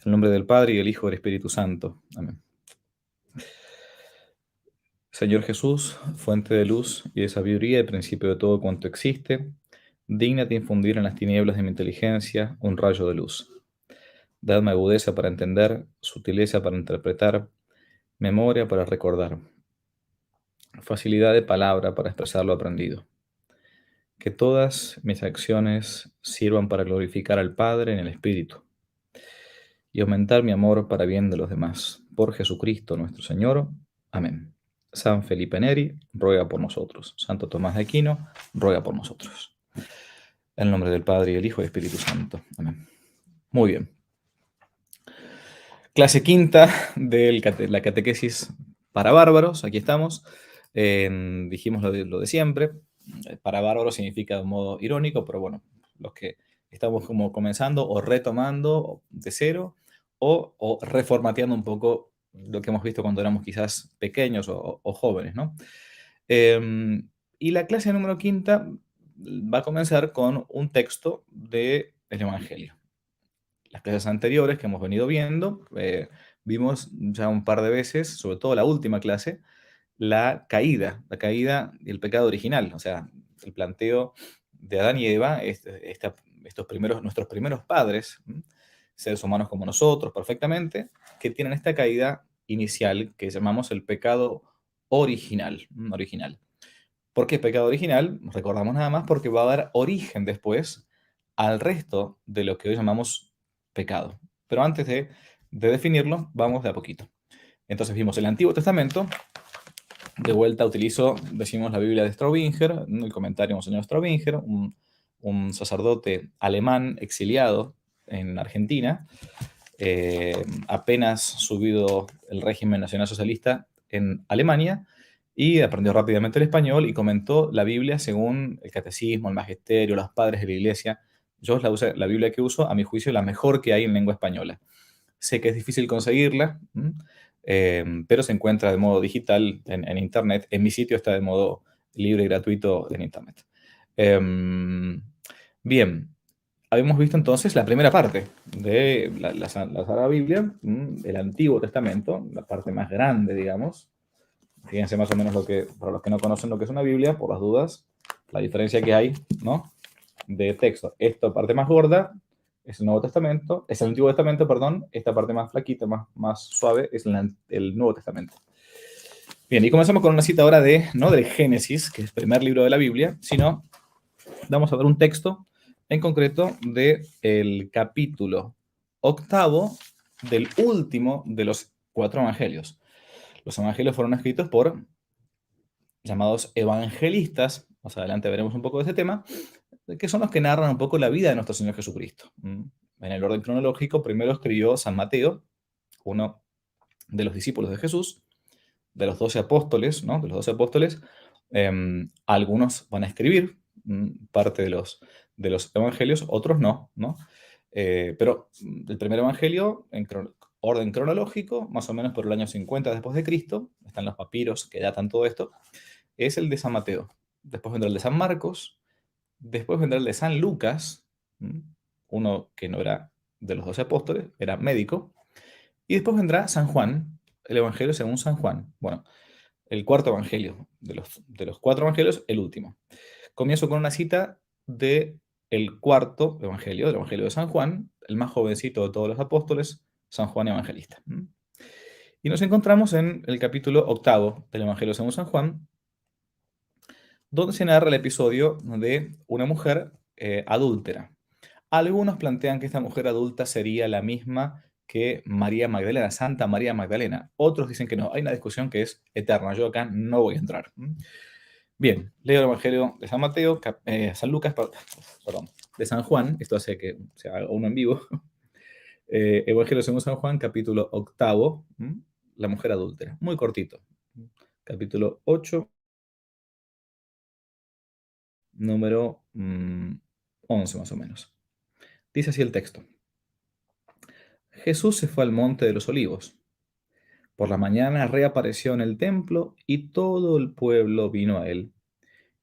En el nombre del Padre, y del Hijo, y del Espíritu Santo. Amén. Señor Jesús, fuente de luz y de sabiduría, y principio de todo cuanto existe, dígnate infundir en las tinieblas de mi inteligencia un rayo de luz. Dadme agudeza para entender, sutileza para interpretar, memoria para recordar, facilidad de palabra para expresar lo aprendido. Que todas mis acciones sirvan para glorificar al Padre en el Espíritu y aumentar mi amor para bien de los demás. Por Jesucristo nuestro Señor. Amén. San Felipe Neri, ruega por nosotros. Santo Tomás de Aquino, ruega por nosotros. En el nombre del Padre, y del Hijo, y del Espíritu Santo. Amén. Muy bien. Clase quinta de la catequesis para bárbaros. Aquí estamos. Dijimos lo de siempre. Para bárbaros significa de un modo irónico, pero bueno, los que estamos como comenzando o retomando de cero o reformateando un poco lo que hemos visto cuando éramos quizás pequeños o jóvenes, ¿no? Y la clase número quinta va a comenzar con un texto del Evangelio. Las clases anteriores que hemos venido viendo, vimos ya un par de veces, sobre todo la última clase, la caída y el pecado original, o sea, el planteo de Adán y Eva, nuestros primeros padres, seres humanos como nosotros, perfectamente, que tienen esta caída inicial que llamamos el pecado original. ¿Por qué pecado original? Recordamos nada más porque va a dar origen después al resto de lo que hoy llamamos pecado. Pero antes de definirlo, vamos de a poquito. Entonces vimos el Antiguo Testamento. De vuelta decimos la Biblia de Straubinger, el comentario de Monseñor Straubinger, un sacerdote alemán exiliado en Argentina, apenas subido el régimen nacionalsocialista en Alemania, y aprendió rápidamente el español y comentó la Biblia según el catecismo, el magisterio, los padres de la iglesia. Yo la Biblia que uso, a mi juicio, la mejor que hay en lengua española. Sé que es difícil conseguirla, pero se encuentra de modo digital en Internet. En mi sitio está de modo libre y gratuito en Internet. Bien, habíamos visto entonces la primera parte de la Sagrada Biblia, el Antiguo Testamento, la parte más grande, digamos. Fíjense más o menos para los que no conocen lo que es una Biblia, por las dudas, la diferencia que hay, ¿no? De texto. Esta parte más gorda es el Nuevo Testamento, es el Antiguo Testamento, perdón. Esta parte más flaquita, más suave, es el Nuevo Testamento. Bien, y comenzamos con una cita ahora no del Génesis, que es el primer libro de la Biblia, sino vamos a ver un texto en concreto del capítulo 8 del último de los 4 evangelios. Los evangelios fueron escritos por llamados evangelistas, más adelante veremos un poco de ese tema, que son los que narran un poco la vida de nuestro Señor Jesucristo. En el orden cronológico, primero escribió San Mateo, uno de los discípulos de Jesús, de los 12 apóstoles, ¿no? De los 12 apóstoles, algunos van a escribir parte de los evangelios, otros no, ¿no? Pero el primer evangelio, en orden cronológico, más o menos por el año 50 después de Cristo, están los papiros que datan todo esto, es el de San Mateo. Después vendrá el de San Marcos, después vendrá el de San Lucas, uno que no era de los 12 apóstoles, era médico, y después vendrá San Juan, el Evangelio según San Juan. Bueno, el cuarto Evangelio, de los 4 Evangelios, el último. Comienzo con una cita del cuarto Evangelio, del Evangelio de San Juan, el más jovencito de todos los apóstoles, San Juan Evangelista. Y nos encontramos en el capítulo 8 del Evangelio según San Juan, donde se narra el episodio de una mujer adúltera. Algunos plantean que esta mujer adulta sería la misma que María Magdalena, Santa María Magdalena. Otros dicen que no. Hay una discusión que es eterna. Yo acá no voy a entrar. Bien, leo el Evangelio de San Mateo, San Lucas, perdón, de San Juan. Esto hace que se haga uno en vivo. Evangelio según San Juan, capítulo 8, la mujer adúltera. Muy cortito. Capítulo 8, número 11 más o menos. Dice así el texto. Jesús se fue al monte de los olivos. Por la mañana reapareció en el templo y todo el pueblo vino a él.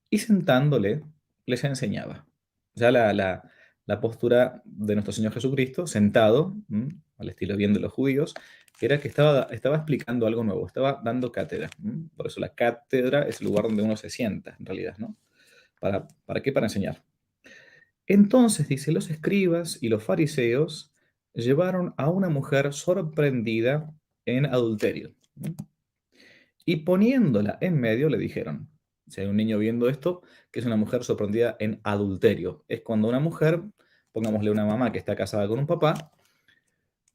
Y sentándole, les enseñaba. Ya la postura de nuestro Señor Jesucristo, sentado, al estilo bien de los judíos, era que estaba explicando algo nuevo, estaba dando cátedra. Por eso la cátedra es el lugar donde uno se sienta, en realidad, ¿no? ¿Para qué? Para enseñar. Entonces, dice, los escribas y los fariseos llevaron a una mujer sorprendida en adulterio. Y poniéndola en medio le dijeron, si hay un niño viendo esto, que es una mujer sorprendida en adulterio. Es cuando una mujer, pongámosle una mamá que está casada con un papá,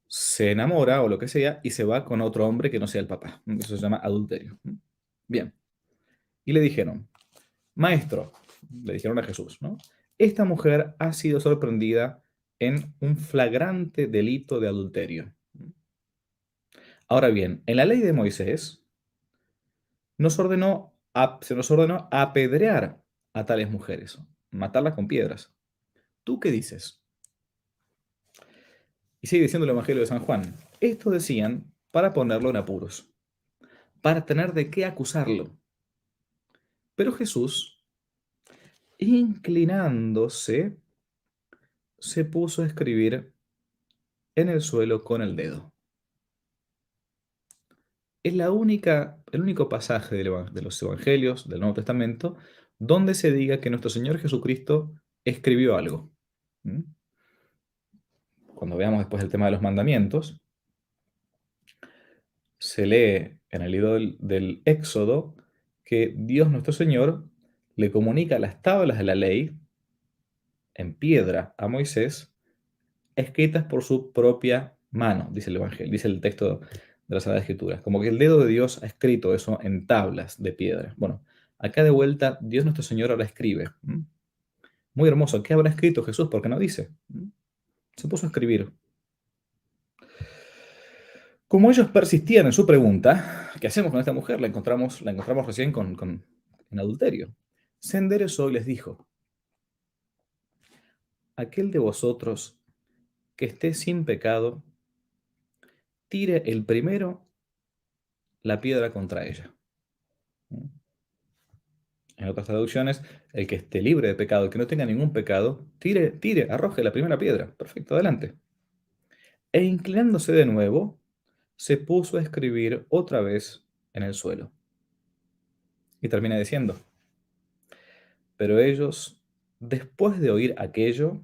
se enamora o lo que sea y se va con otro hombre que no sea el papá. Eso se llama adulterio. Bien. Y le dijeron, maestro, le dijeron a Jesús, ¿no? Esta mujer ha sido sorprendida en un flagrante delito de adulterio. Ahora bien, en la ley de Moisés se nos ordenó apedrear a tales mujeres, matarlas con piedras. ¿Tú qué dices? Y sigue diciendo el Evangelio de San Juan. Esto decían para ponerlo en apuros, para tener de qué acusarlo. Pero Jesús, inclinándose, se puso a escribir en el suelo con el dedo. Es el único pasaje de los Evangelios del Nuevo Testamento donde se diga que nuestro Señor Jesucristo escribió algo. ¿Mm? Cuando veamos después el tema de los mandamientos, se lee en el libro del Éxodo que Dios nuestro Señor le comunica las tablas de la ley en piedra a Moisés, escritas por su propia mano, dice el Evangelio, dice el texto de las Sagradas Escrituras. Como que el dedo de Dios ha escrito eso en tablas de piedra. Bueno, acá de vuelta, Dios nuestro Señor ahora escribe. Muy hermoso. ¿Qué habrá escrito Jesús? Porque no dice. Se puso a escribir. Como ellos persistían en su pregunta, ¿qué hacemos con esta mujer? La encontramos recién en adulterio. Se enderezó y les dijo, aquel de vosotros que esté sin pecado, tire el primero la piedra contra ella. En otras traducciones, el que esté libre de pecado, el que no tenga ningún pecado, arroje la primera piedra. Perfecto, adelante. E inclinándose de nuevo, se puso a escribir otra vez en el suelo. Y termina diciendo, pero ellos, después de oír aquello,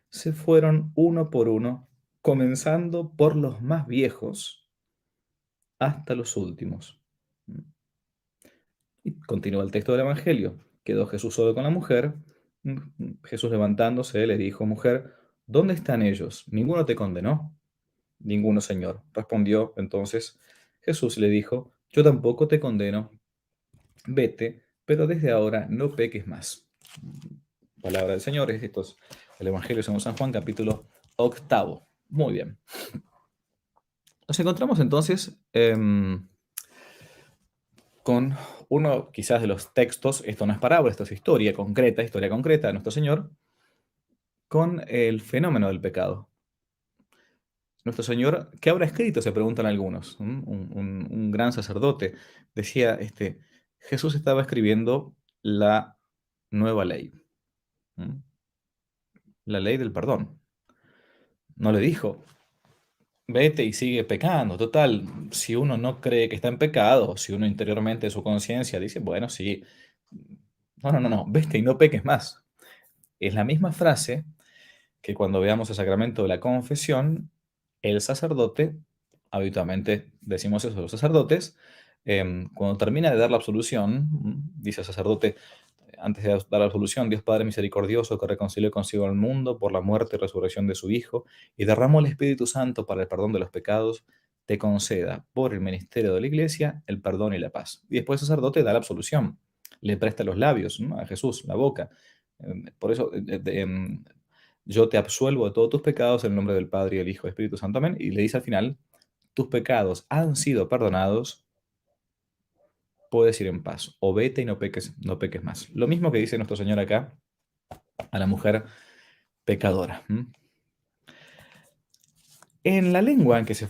se fueron uno por uno, comenzando por los más viejos hasta los últimos. Y continúa el texto del Evangelio. Quedó Jesús solo con la mujer. Jesús levantándose le dijo, mujer, ¿dónde están ellos? ¿Ninguno te condenó? Ninguno, Señor. Respondió entonces Jesús y le dijo, yo tampoco te condeno. Vete, pero desde ahora no peques más. Palabra del Señor, esto es el Evangelio según San Juan, capítulo 8. Muy bien. Nos encontramos entonces con uno quizás de los textos, esto no es parábola, esto es historia concreta de nuestro Señor, con el fenómeno del pecado. Nuestro Señor, ¿qué habrá escrito? Se preguntan algunos. Un gran sacerdote decía, Jesús estaba escribiendo la nueva ley, la ley del perdón. No le dijo, vete y sigue pecando. Total, si uno no cree que está en pecado, si uno interiormente de su conciencia dice, bueno, sí, no, vete y no peques más. Es la misma frase que cuando veamos el sacramento de la confesión, el sacerdote, habitualmente decimos eso a los sacerdotes, cuando termina de dar la absolución, dice el sacerdote, antes de dar la absolución, Dios Padre misericordioso que reconcilió consigo al mundo por la muerte y resurrección de su Hijo y derramó el Espíritu Santo para el perdón de los pecados, te conceda por el ministerio de la Iglesia el perdón y la paz. Y después el sacerdote da la absolución, le presta los labios, ¿no?, a Jesús, la boca. Por eso, yo te absuelvo de todos tus pecados en el nombre del Padre y del Hijo y del Espíritu Santo, amén. Y le dice al final, tus pecados han sido perdonados, puedes ir en paz, o vete y no peques más. Lo mismo que dice nuestro Señor acá a la mujer pecadora. En la lengua en que se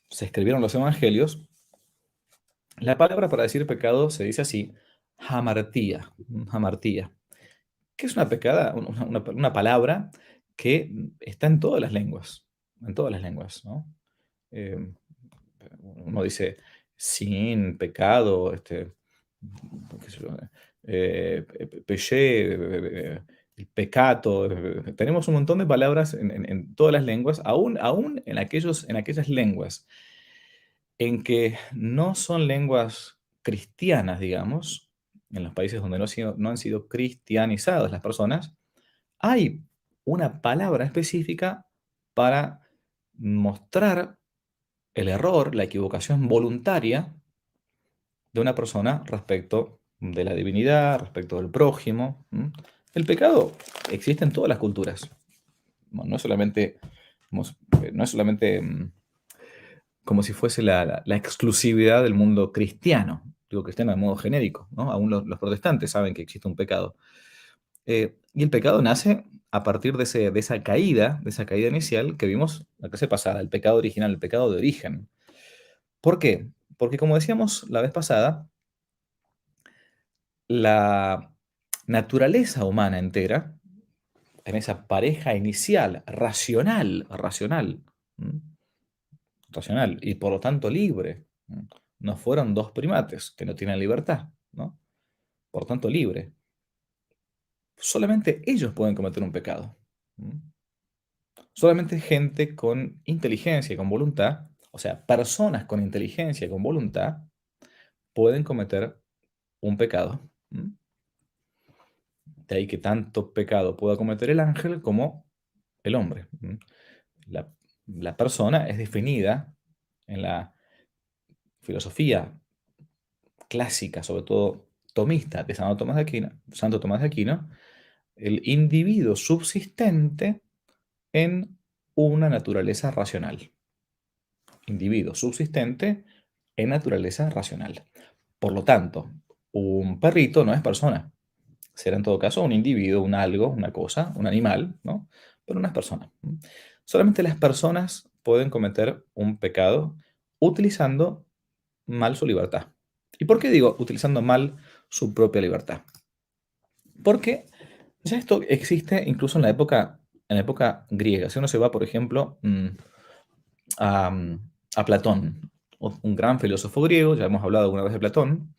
escribieron los evangelios, la palabra para decir pecado se dice así, hamartía, hamartía, que es una palabra que está en todas las lenguas. en todas las lenguas, ¿no? Eh, Uno dice sin, pecado, qué sé yo, péché, el pecato. Tenemos un montón de palabras en todas las lenguas, aún en aquellas lenguas en que no son lenguas cristianas, digamos, en los países donde no han sido cristianizadas las personas, hay una palabra específica para mostrar el error, la equivocación voluntaria de una persona respecto de la divinidad, respecto del prójimo. El pecado existe en todas las culturas. No es solamente, no es solamente como si fuese la exclusividad del mundo cristiano. Digo cristiano de modo genérico, ¿no? Aún los protestantes saben que existe un pecado. Y el pecado nace a partir de esa caída inicial que vimos la clase pasada, el pecado original, el pecado de origen. ¿Por qué? Porque como decíamos la vez pasada, la naturaleza humana entera, en esa pareja inicial, ¿m? Racional y por lo tanto libre. No fueron dos primates que no tienen libertad, ¿no? Por tanto libre. Solamente ellos pueden cometer un pecado. ¿M? Solamente gente con inteligencia y con voluntad, o sea, personas con inteligencia y con voluntad, pueden cometer un pecado. ¿M? De ahí que tanto pecado pueda cometer el ángel como el hombre. La, la persona es definida en la filosofía clásica, sobre todo tomista de Santo Tomás de Aquino, el individuo subsistente en una naturaleza racional. Individuo subsistente en naturaleza racional. Por lo tanto, un perrito no es persona. Será en todo caso un individuo, un algo, una cosa, un animal, ¿no? Pero no es persona. Solamente las personas pueden cometer un pecado utilizando mal su libertad. ¿Y por qué digo utilizando mal su propia libertad? Porque ya esto existe incluso en la época griega. Si uno se va, por ejemplo, a Platón, un gran filósofo griego, ya hemos hablado alguna vez de Platón,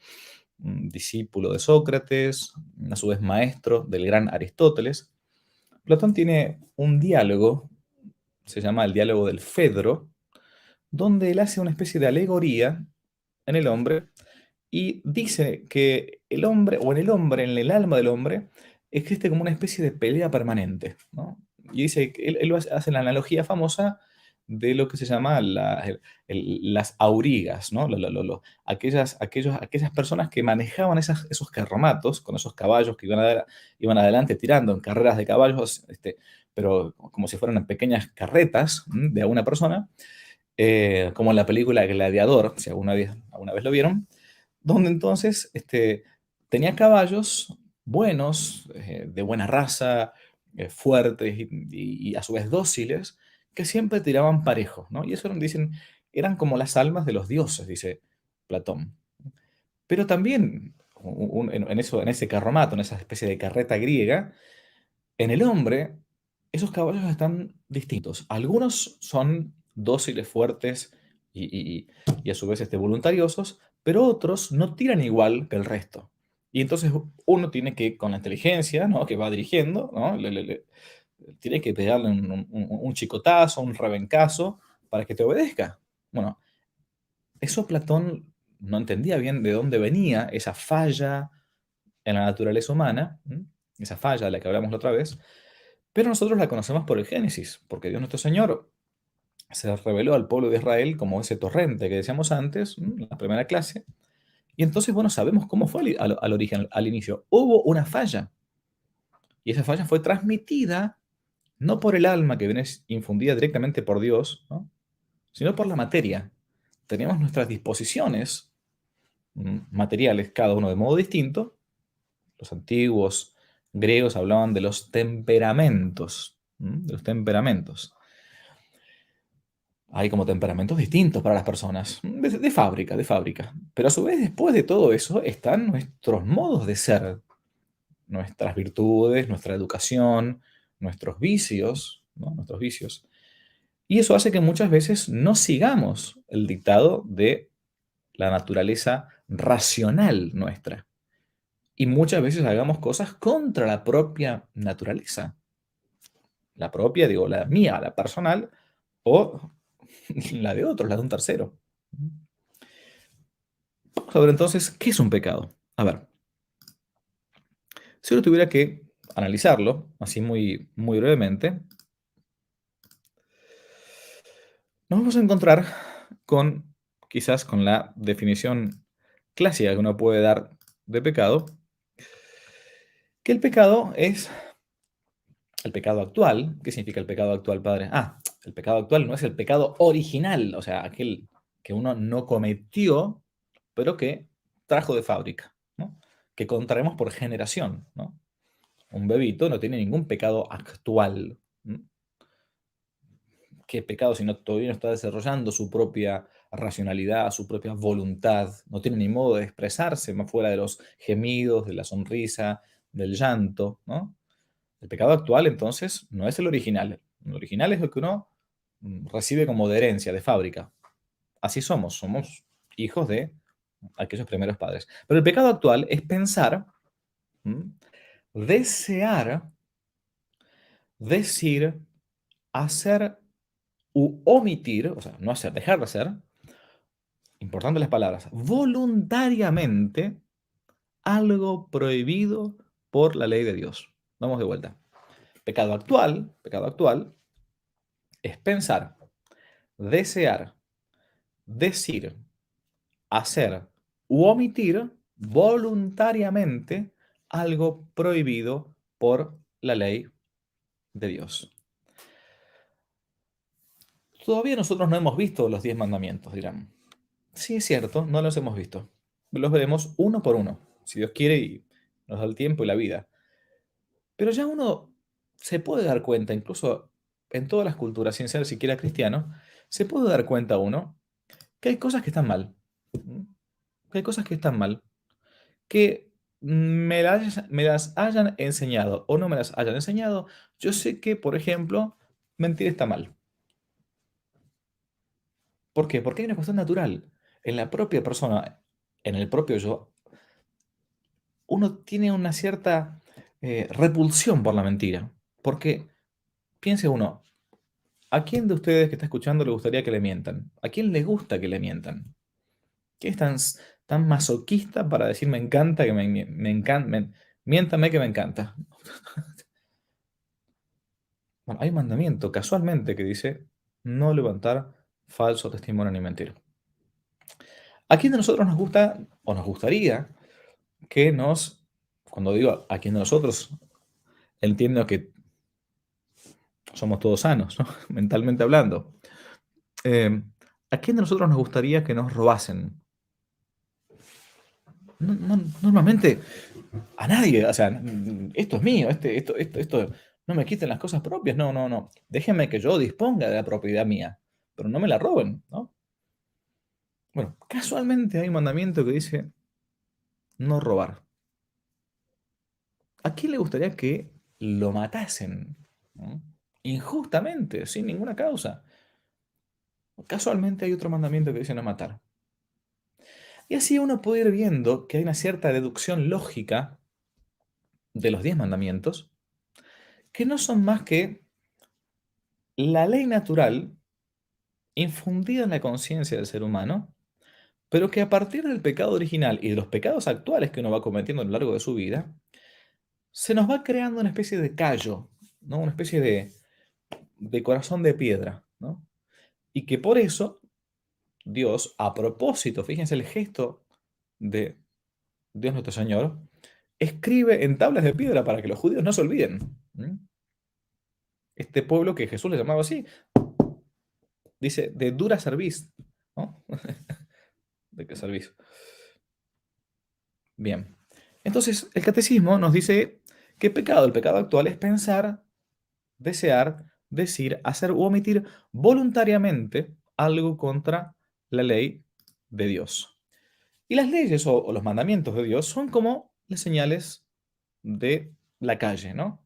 un discípulo de Sócrates, a su vez maestro del gran Aristóteles. Platón tiene un diálogo, se llama el diálogo del Fedro, donde él hace una especie de alegoría en el hombre y dice que el hombre, o en el hombre, en el alma del hombre, existe como una especie de pelea permanente, ¿no? Y dice que él hace la analogía famosa de lo que se llama las aurigas, ¿no? Aquellas personas que manejaban esos carromatos con esos caballos que iban adelante tirando en carreras de caballos, pero como si fueran pequeñas carretas de a una persona, como en la película Gladiador, si alguna vez lo vieron, donde entonces tenía caballos buenos, de buena raza, fuertes y a su vez dóciles, que siempre tiraban parejos, ¿no? Y eso dicen, eran como las almas de los dioses, dice Platón. Pero también en ese carromato, en esa especie de carreta griega, en el hombre, esos caballos están distintos. Algunos son dóciles, fuertes y a su vez voluntariosos, pero otros no tiran igual que el resto. Y entonces uno tiene que, con la inteligencia, ¿no? Que va dirigiendo, ¿no? Tiene que pegarle un chicotazo, un rebencazo, para que te obedezca. Bueno, eso Platón no entendía bien de dónde venía esa falla en la naturaleza humana, esa falla de la que hablamos la otra vez, pero nosotros la conocemos por el Génesis, porque Dios nuestro Señor se reveló al pueblo de Israel como ese torrente que decíamos antes, en la primera clase, y entonces, bueno, sabemos cómo fue al origen, al inicio. Hubo una falla, y esa falla fue transmitida no por el alma que viene infundida directamente por Dios, ¿no? Sino por la materia. Teníamos nuestras disposiciones materiales, cada uno de modo distinto. Los antiguos griegos hablaban de los temperamentos, de los temperamentos. Hay como temperamentos distintos para las personas, de fábrica, de fábrica. Pero a su vez, después de todo eso, están nuestros modos de ser, nuestras virtudes, nuestra educación, nuestros vicios, ¿no? Nuestros vicios. Y eso hace que muchas veces no sigamos el dictado de la naturaleza racional nuestra. Y muchas veces hagamos cosas contra la propia naturaleza. La propia, digo, la mía, la personal, o la de otros, la de un tercero. Vamos a ver entonces, ¿qué es un pecado? A ver, si uno tuviera que analizarlo, así muy, muy brevemente, nos vamos a encontrar con, quizás con la definición clásica que uno puede dar de pecado, que el pecado es el pecado actual. ¿Qué significa el pecado actual, padre? Ah, el pecado actual no es el pecado original, o sea, aquel que uno no cometió, pero que trajo de fábrica, ¿no? Que contraemos por generación, ¿no? Un bebito no tiene ningún pecado actual. ¿No? ¿Qué pecado si no, todavía no está desarrollando su propia racionalidad, su propia voluntad? No tiene ni modo de expresarse más fuera de los gemidos, de la sonrisa, del llanto, ¿no? El pecado actual, entonces, no es el original. El original es lo que uno recibe como de herencia, de fábrica. Así somos hijos de aquellos primeros padres. Pero el pecado actual es pensar, ¿m? Desear, decir, hacer u omitir, o sea, no hacer, dejar de hacer, importante las palabras, voluntariamente algo prohibido por la ley de Dios. Vamos de vuelta. Pecado actual es pensar, desear, decir, hacer u omitir voluntariamente algo prohibido por la ley de Dios. Todavía nosotros no hemos visto los 10 mandamientos, dirán. Sí, es cierto, no los hemos visto. Los veremos uno por uno, si Dios quiere y nos da el tiempo y la vida. Pero ya uno se puede dar cuenta, incluso en todas las culturas, sin ser siquiera cristiano, se puede dar cuenta uno que hay cosas que están mal. ¿M? Que hay cosas que están mal. Que me las hayan enseñado o no me las hayan enseñado, yo sé que, por ejemplo, mentir está mal. ¿Por qué? Porque hay una cuestión natural. En la propia persona, en el propio yo, uno tiene una cierta repulsión por la mentira. Porque piense uno, ¿a quién de ustedes que está escuchando le gustaría que le mientan? ¿A quién le gusta que le mientan? ¿Qué es tan masoquista para decir me encanta que me encanta, miéntame que me encanta? Bueno, hay un mandamiento casualmente que dice no levantar falso testimonio ni mentir. ¿A quién de nosotros nos gusta o nos gustaría que cuando digo a quién de nosotros, entiendo que somos todos sanos, ¿no? Mentalmente hablando. Eh, ¿A quién de nosotros nos gustaría que nos robasen? Normalmente a nadie, o sea, esto es mío, esto, no me quiten las cosas propias, no, no, no. Déjenme que yo disponga de la propiedad mía, pero no me la roben, ¿no? Bueno, casualmente hay un mandamiento que dice no robar. ¿A quién le gustaría que lo matasen? ¿No? Injustamente, sin ninguna causa. Casualmente hay otro mandamiento que dice no matar. Y así uno puede ir viendo que hay una cierta deducción lógica de los 10 mandamientos, que no son más que la ley natural infundida en la conciencia del ser humano, pero que a partir del pecado original y de los pecados actuales que uno va cometiendo a lo largo de su vida, se nos va creando una especie de callo, ¿no? Una especie de corazón de piedra, ¿no? Y que por eso Dios, a propósito, fíjense el gesto de Dios nuestro Señor, escribe en tablas de piedra para que los judíos no se olviden. ¿M? Este pueblo que Jesús le llamaba así, dice, de dura cerviz, ¿no? ¿De qué cerviz? Bien. Entonces, el catecismo nos dice que pecado, el pecado actual es pensar, desear, decir, hacer u omitir voluntariamente algo contra la ley de Dios. Y las leyes o los mandamientos de Dios son como las señales de la calle, ¿no?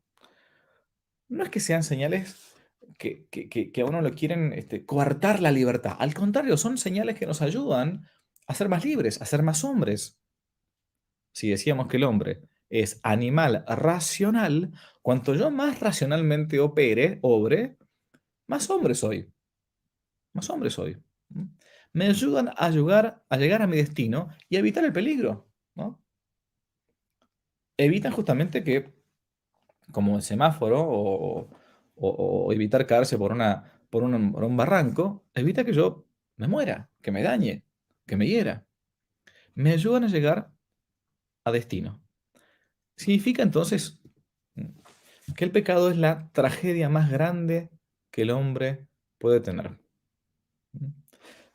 No es que sean señales que a uno lo quieren coartar la libertad. Al contrario, son señales que nos ayudan a ser más libres, a ser más hombres. Si decíamos que el hombre es animal racional, cuanto yo más racionalmente obre, más hombre soy, más hombre soy. ¿Mm? Me ayudan a llegar a mi destino y a evitar el peligro, ¿no? Evitan justamente que, como el semáforo o evitar caerse por un barranco, evita que yo me muera, que me dañe, que me hiera. Me ayudan a llegar a destino. Significa entonces que el pecado es la tragedia más grande que el hombre puede tener.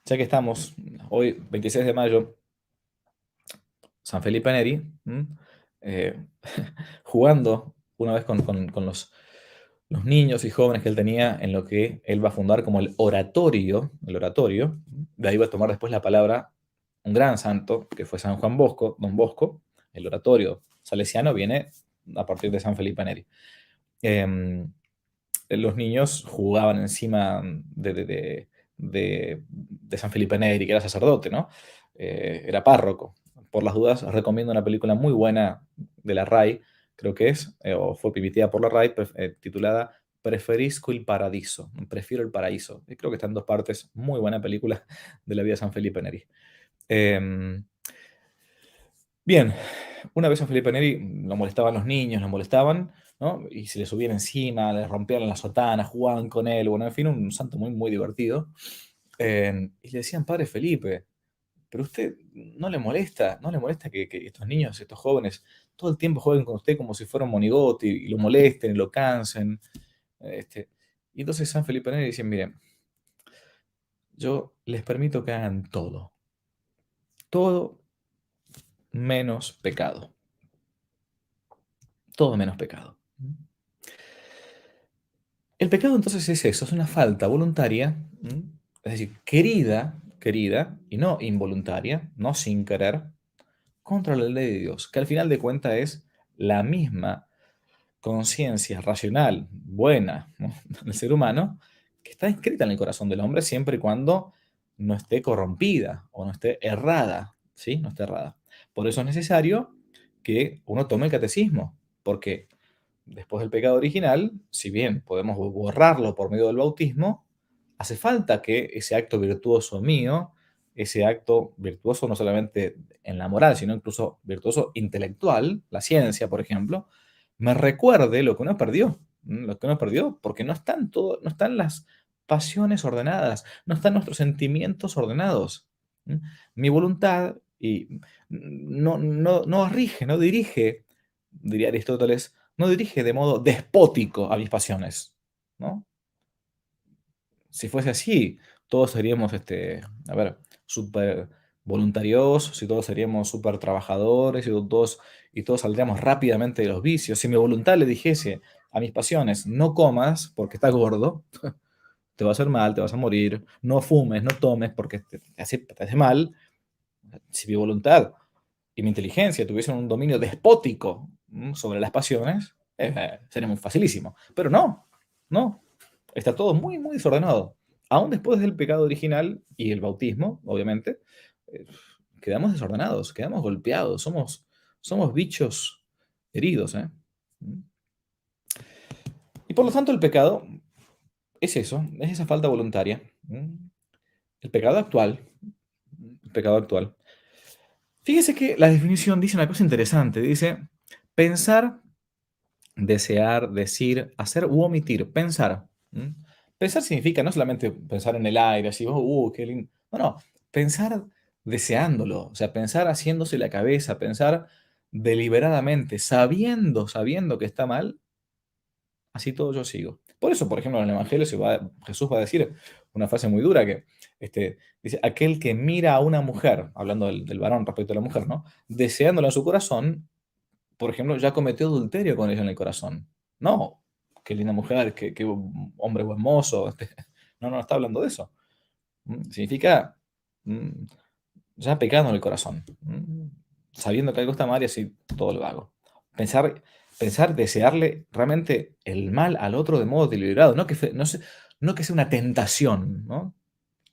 Ya que estamos hoy, 26 de mayo, San Felipe Neri, eh, jugando una vez con los niños y jóvenes que él tenía en lo que él va a fundar como el oratorio, de ahí va a tomar después la palabra un gran santo, que fue San Juan Bosco, Don Bosco, el oratorio salesiano viene a partir de San Felipe Neri. Em, los niños jugaban encima de San Felipe Neri, que era sacerdote, ¿no? Era párroco. Por las dudas, os recomiendo una película muy buena de la RAI, creo que es, o fue emitida por la RAI, titulada Preferisco il Paradiso, Prefiero el Paraíso. Y creo que está en dos partes, muy buena película de la vida de San Felipe Neri. Em, Bien, una vez a Felipe Neri lo molestaban los niños, lo molestaban, ¿no? Y se le subían encima, le rompían la sotana, jugaban con él, bueno, en fin, un santo muy, muy divertido. Y le decían, padre Felipe, pero usted no le molesta que estos niños, estos jóvenes, todo el tiempo jueguen con usted como si fuera un monigote y lo molesten y lo cansen. Este, y entonces San Felipe Neri dice, miren, yo les permito que hagan todo, todo menos pecado, todo menos pecado. El pecado entonces es eso, es una falta voluntaria, es decir, querida, y no involuntaria, no sin querer, contra la ley de Dios, que al final de cuentas es la misma conciencia racional, buena, ¿no? del ser humano, que está inscrita en el corazón del hombre siempre y cuando no esté corrompida o no esté errada, ¿sí? No esté errada. Por eso es necesario que uno tome el catecismo, porque después del pecado original, si bien podemos borrarlo por medio del bautismo, hace falta que ese acto virtuoso mío, ese acto virtuoso no solamente en la moral, sino incluso virtuoso intelectual, la ciencia, por ejemplo, me recuerde lo que uno perdió, lo que uno perdió, porque no están las pasiones ordenadas, no están nuestros sentimientos ordenados. ¿Mm? Mi voluntad no rige, no dirige, diría Aristóteles, no dirige de modo despótico a mis pasiones, ¿no? Si fuese así, todos seríamos, a ver, súper voluntarios, si todos seríamos súper trabajadores, y todos saldríamos rápidamente de los vicios. Si mi voluntad le dijese a mis pasiones, no comas porque estás gordo, te va a hacer mal, te vas a morir, no fumes, no tomes porque te hace mal. Si mi voluntad y mi inteligencia tuviesen un dominio despótico sobre las pasiones, sería muy facilísimo. Pero no, no. Está todo muy, muy desordenado. Aún después del pecado original y el bautismo, obviamente, eh, quedamos desordenados, quedamos golpeados, somos bichos heridos. ¿Eh? Y por lo tanto el pecado es eso, es esa falta voluntaria. El pecado actual, el pecado actual. Fíjese que la definición dice una cosa interesante, dice pensar, desear, decir, hacer u omitir, pensar. Pensar significa no solamente pensar en el aire, así, qué lindo. No, no, pensar deseándolo, o sea, pensar haciéndose la cabeza, pensar deliberadamente, sabiendo que está mal, así todo yo sigo. Por eso, por ejemplo, en el Evangelio Jesús va a decir una frase muy dura que dice, aquel que mira a una mujer, hablando del varón respecto a la mujer, ¿no? Deseándola en su corazón, por ejemplo, ya cometió adulterio con ella en el corazón. No, qué linda mujer, qué hombre buen mozo. No está hablando de eso. Significa mm, pecado en el corazón. Sabiendo que algo está mal y así todo lo hago. Pensar Pensar, desearle realmente el mal al otro de modo deliberado, no que sea una tentación, ¿no?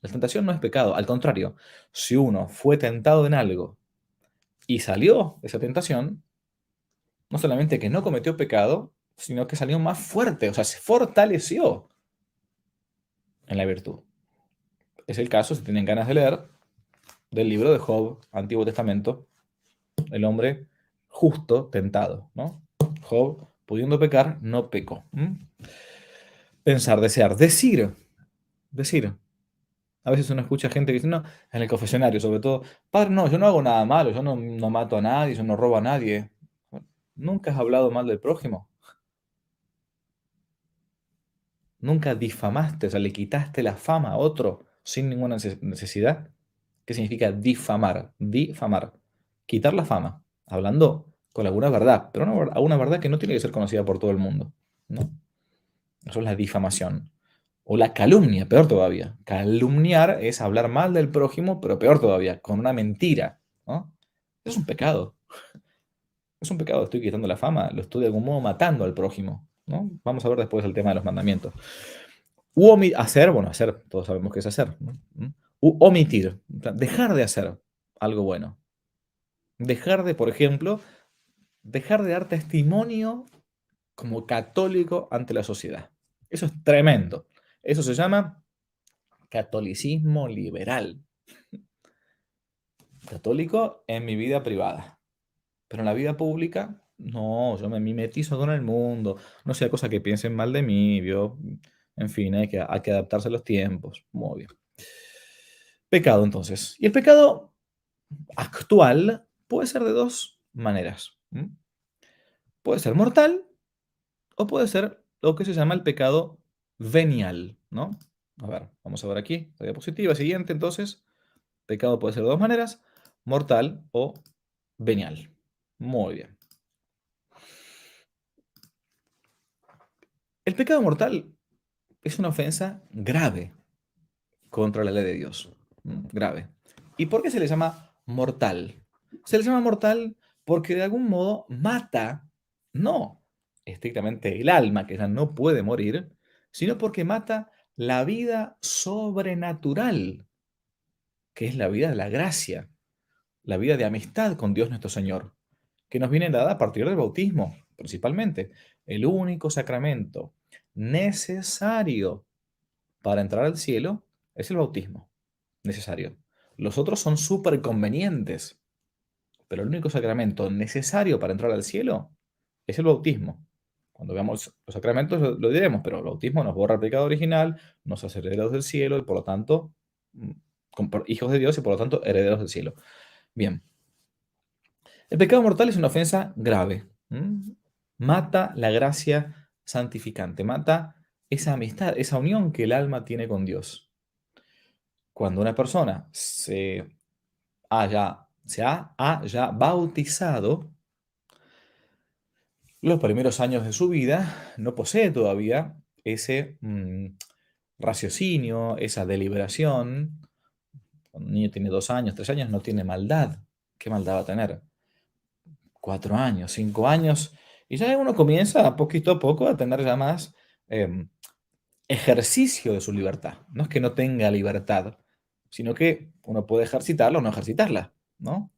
La tentación no es pecado, al contrario, si uno fue tentado en algo y salió de esa tentación, no solamente que no cometió pecado, sino que salió más fuerte, o sea, se fortaleció en la virtud. Es el caso, si tienen ganas de leer, del libro de Job, Antiguo Testamento, el hombre justo tentado, ¿no? Job, pudiendo pecar, no pecó. Pensar, desear, decir. A veces uno escucha gente que dice, no, en el confesionario sobre todo, padre, no, yo no hago nada malo, yo no mato a nadie, yo no robo a nadie. ¿Nunca has hablado mal del prójimo? ¿Nunca difamaste, o sea, le quitaste la fama a otro sin ninguna necesidad? ¿Qué significa difamar? Difamar. Quitar la fama, hablando con alguna verdad, pero una verdad que no tiene que ser conocida por todo el mundo, ¿no? Eso es la difamación. O la calumnia, peor todavía. Calumniar es hablar mal del prójimo, pero peor todavía, con una mentira, ¿no? Es un pecado. Es un pecado, estoy quitando la fama, lo estoy de algún modo matando al prójimo, ¿no? Vamos a ver después el tema de los mandamientos. Hacer, bueno, hacer, todos sabemos que es hacer, ¿no? Omitir, o sea, dejar de hacer algo bueno. Dejar de, por ejemplo, dejar de dar testimonio como católico ante la sociedad. Eso es tremendo. Eso se llama catolicismo liberal. Católico en mi vida privada, pero en la vida pública, no, yo me mimetizo con el mundo, no sea cosa que piensen mal de mí, ¿vio? En fin, hay que adaptarse a los tiempos. Muy bien. Pecado, entonces. Y el pecado actual puede ser de dos maneras. Puede ser mortal o puede ser lo que se llama el pecado venial, ¿no? A ver, vamos a ver aquí, la diapositiva siguiente, entonces. Pecado puede ser de dos maneras, mortal o venial. Muy bien. El pecado mortal es una ofensa grave contra la ley de Dios. Grave. ¿Y por qué se le llama mortal? Se le llama mortal porque de algún modo mata, no estrictamente el alma, que ya no puede morir, sino porque mata la vida sobrenatural, que es la vida de la gracia, la vida de amistad con Dios nuestro Señor, que nos viene dada a partir del bautismo, principalmente. El único sacramento necesario para entrar al cielo es el bautismo, necesario. Los otros son súper convenientes, pero el único sacramento necesario para entrar al cielo es el bautismo. Cuando veamos los sacramentos lo diremos, pero el bautismo nos borra el pecado original, nos hace herederos del cielo y por lo tanto, hijos de Dios y por lo tanto herederos del cielo. Bien, el pecado mortal es una ofensa grave. Mata la gracia santificante, mata esa amistad, esa unión que el alma tiene con Dios. Cuando una persona haya bautizado, los primeros años de su vida no posee todavía ese raciocinio, esa deliberación. Cuando un niño tiene 2 años, 3 años, no tiene maldad. ¿Qué maldad va a tener? 4 años, 5 años, y ya uno comienza poquito a poco a tener ya más ejercicio de su libertad. No es que no tenga libertad, sino que uno puede ejercitarla o no ejercitarla, ¿no?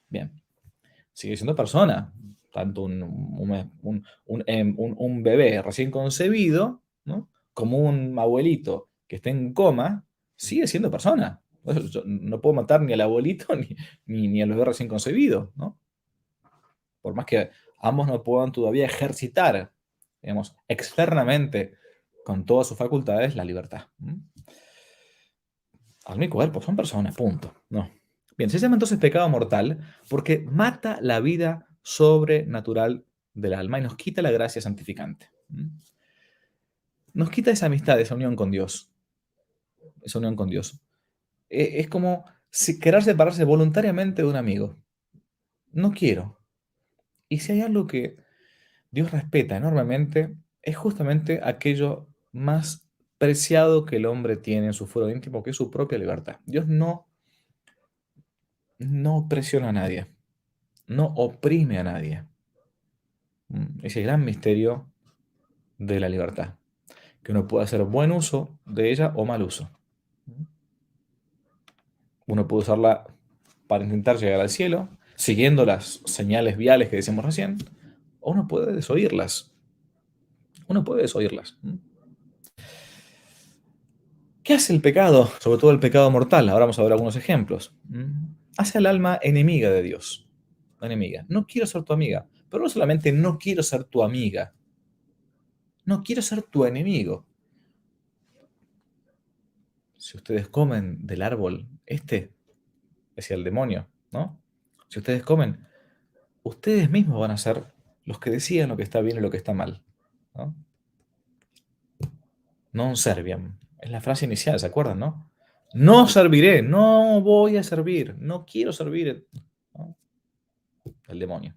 Bien, sigue siendo persona, tanto un bebé recién concebido, ¿no? Como un abuelito que esté en coma, sigue siendo persona. Yo no puedo matar ni al abuelito ni al bebé recién concebido, ¿no? Por más que ambos no puedan todavía ejercitar, digamos, externamente, con todas sus facultades, la libertad. Al mi cuerpo, son personas, punto. No. Bien, se llama entonces pecado mortal porque mata la vida sobrenatural del alma y nos quita la gracia santificante. Nos quita esa amistad, esa unión con Dios. Esa unión con Dios. Es como querer separarse voluntariamente de un amigo. No quiero. Y si hay algo que Dios respeta enormemente, es justamente aquello más preciado que el hombre tiene en su fuero íntimo, que es su propia libertad. Dios no presiona a nadie, no oprime a nadie. Ese gran misterio de la libertad, que uno puede hacer buen uso de ella o mal uso. Uno puede usarla para intentar llegar al cielo, siguiendo las señales viales que decíamos recién, o uno puede desoírlas. Uno puede desoírlas. ¿Qué hace el pecado? Sobre todo el pecado mortal. Ahora vamos a ver algunos ejemplos. Hace al alma enemiga de Dios. Enemiga. No quiero ser tu amiga. Pero no solamente no quiero ser tu amiga. No quiero ser tu enemigo. Si ustedes comen del árbol decía el demonio, ¿no? Si ustedes comen, ustedes mismos van a ser los que decían lo que está bien y lo que está mal, ¿no? Non serviam. Es la frase inicial, ¿se acuerdan, no? No serviré, no voy a servir, no quiero servir, ¿no? El demonio.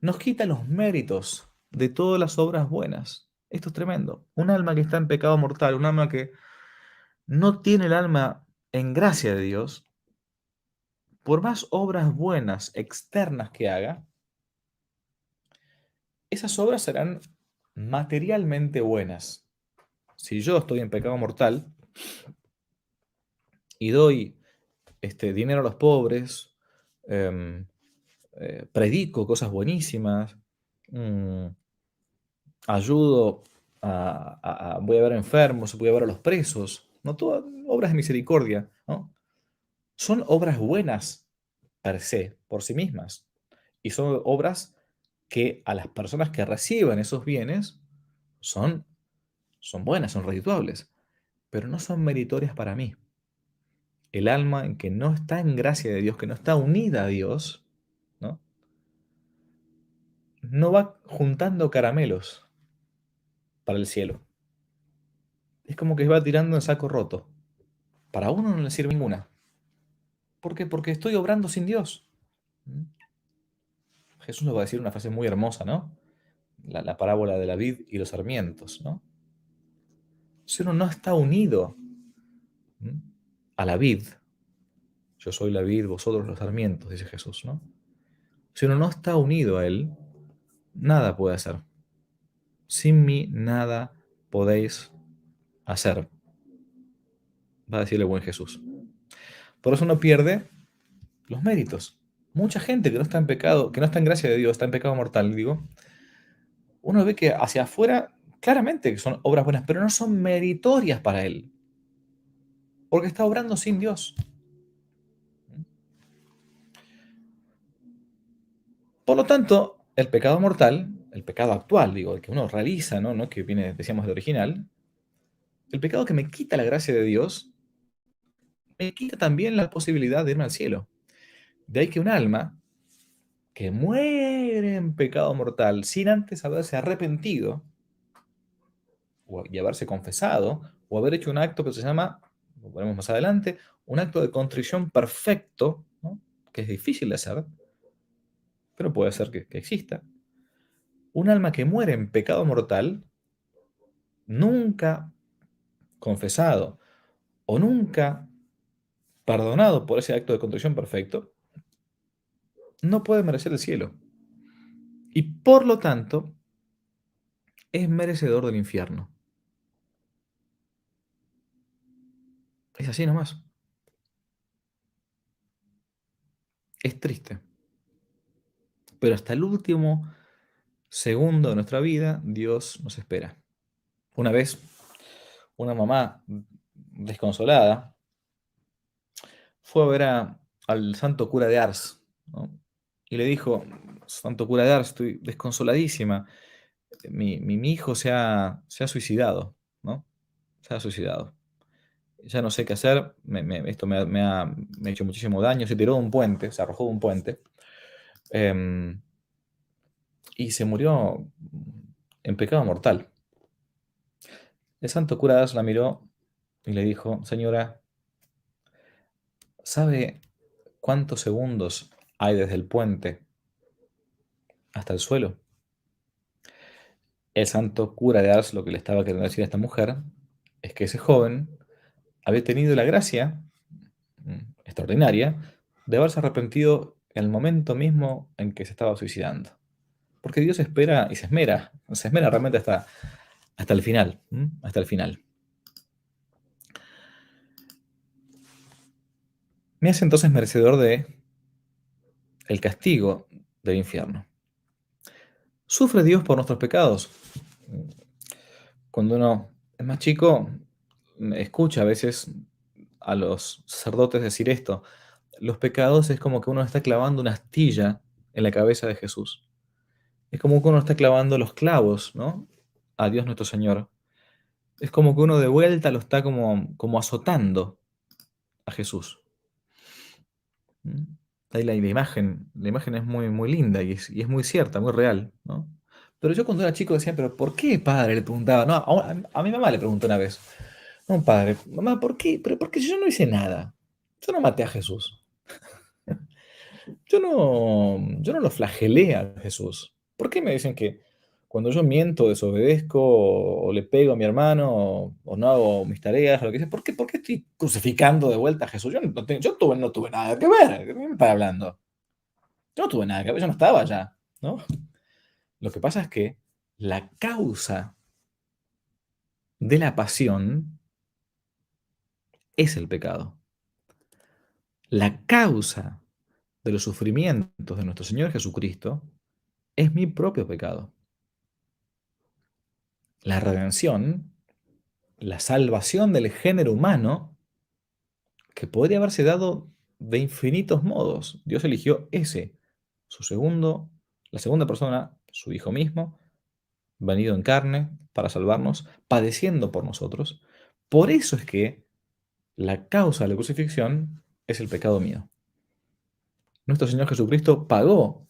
Nos quita los méritos de todas las obras buenas. Esto es tremendo. Un alma que está en pecado mortal, un alma que no tiene el alma en gracia de Dios, por más obras buenas externas que haga, esas obras serán materialmente buenas. Si yo estoy en pecado mortal y doy dinero a los pobres, em, predico cosas buenísimas, mm, ayudo voy a ver enfermos, voy a ver a los presos, no todas obras de misericordia, ¿no? Son obras buenas per se, por sí mismas, y son obras que a las personas que reciban esos bienes son, son buenas, son redituables, pero no son meritorias para mí. El alma en que no está en gracia de Dios, que no está unida a Dios, ¿no? No va juntando caramelos para el cielo. Es como que va tirando en saco roto. Para uno no le sirve ninguna. ¿Por qué? Porque estoy obrando sin Dios. ¿Mm? Jesús nos va a decir una frase muy hermosa, ¿no? La parábola de la vid y los sarmientos, ¿no? Si uno no está unido, ¿mm?, a la vid, yo soy la vid, vosotros los sarmientos, dice Jesús, ¿no? Si uno no está unido a Él, nada puede hacer. Sin mí nada podéis hacer, va a decirle buen Jesús. Por eso uno pierde los méritos. Mucha gente que no está en pecado, que no está en gracia de Dios, está en pecado mortal, digo, uno ve que hacia afuera claramente que son obras buenas, pero no son meritorias para Él, porque está obrando sin Dios. Por lo tanto, el pecado mortal, el pecado actual, digo, el que uno realiza, ¿no? ¿No? Que viene, decíamos, de original, el pecado que me quita la gracia de Dios, me quita también la posibilidad de irme al cielo. De ahí que un alma que muere en pecado mortal sin antes haberse arrepentido y haberse confesado o haber hecho un acto que se llama, lo ponemos más adelante, un acto de contrición perfecto, ¿no?, que es difícil de hacer, pero puede ser que exista. Un alma que muere en pecado mortal, nunca confesado o nunca perdonado por ese acto de contrición perfecto, no puede merecer el cielo. Y por lo tanto, es merecedor del infierno. Es así nomás. Es triste. Pero hasta el último segundo de nuestra vida, Dios nos espera. Una vez, una mamá desconsolada fue a ver al santo cura de Ars, ¿no? Y le dijo: santo cura de Ars, estoy desconsoladísima. Mi hijo se ha suicidado, ¿no? Se ha suicidado. Ya no sé qué hacer. Esto me ha hecho muchísimo daño. Se tiró de un puente, se arrojó de un puente. em, y se murió en pecado mortal. El santo cura de Ars la miró y le dijo: señora, ¿sabe cuántos segundos hay desde el puente hasta el suelo? El santo cura de Ars lo que le estaba queriendo decir a esta mujer es que ese joven había tenido la gracia extraordinaria de haberse arrepentido en el momento mismo en que se estaba suicidando. Porque Dios espera y se esmera realmente hasta el final, hasta el final. Me hace entonces merecedor de el castigo del infierno. ¿Sufre Dios por nuestros pecados? Cuando uno es más chico, escucha a veces a los sacerdotes decir esto. Los pecados es como que uno está clavando una astilla en la cabeza de Jesús. Es como que uno está clavando los clavos, ¿no? A Dios nuestro Señor. Es como que uno de vuelta lo está como azotando a Jesús. ¿Mm? Ahí la imagen es muy, muy linda y es muy cierta, muy real, ¿no? Pero yo cuando era chico decía, ¿pero por qué, padre? Le preguntaba, no, a mi mamá le preguntó una vez, no, padre, mamá, ¿por qué? Pero porque yo no hice nada. Yo no maté a Jesús. Yo no lo flagelé a Jesús. ¿Por qué me dicen que cuando yo miento, desobedezco o le pego a mi hermano o no hago mis tareas o lo que sea? Por qué estoy crucificando de vuelta a Jesús? No tuve nada que ver. ¿De qué me está hablando? Yo no tuve nada que ver, yo no estaba allá, ¿no? Lo que pasa es que la causa de la pasión es el pecado. La causa de los sufrimientos de nuestro Señor Jesucristo es mi propio pecado. La redención, la salvación del género humano, que podría haberse dado de infinitos modos. Dios eligió ese, la segunda persona, su Hijo mismo, venido en carne para salvarnos, padeciendo por nosotros. Por eso es que la causa de la crucifixión es el pecado mío. Nuestro Señor Jesucristo pagó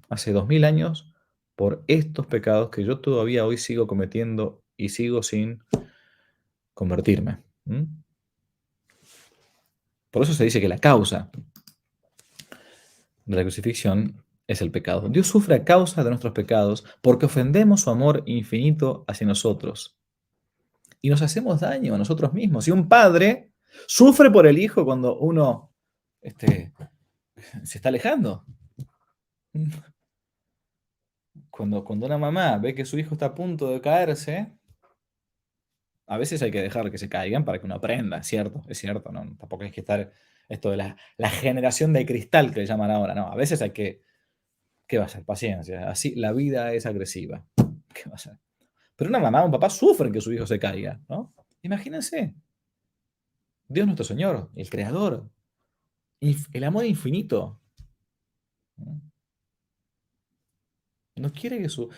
hace 2000 años por estos pecados que yo todavía hoy sigo cometiendo y sigo sin convertirme. Por eso se dice que la causa de la crucifixión es el pecado. Dios sufre a causa de nuestros pecados porque ofendemos su amor infinito hacia nosotros y nos hacemos daño a nosotros mismos. Y un padre sufre por el hijo cuando uno se está alejando. Cuando una mamá ve que su hijo está a punto de caerse, a veces hay que dejar que se caigan para que uno aprenda, es cierto, ¿no? Tampoco hay que estar esto de la generación de cristal que le llaman ahora, no, a veces hay que, ¿qué va a ser? Paciencia, así la vida es agresiva, ¿qué va a ser? Pero una mamá o un papá sufren que su hijo se caiga, ¿no? Imagínense, Dios nuestro Señor, el Creador, el amor infinito, ¿no? No quiere que su...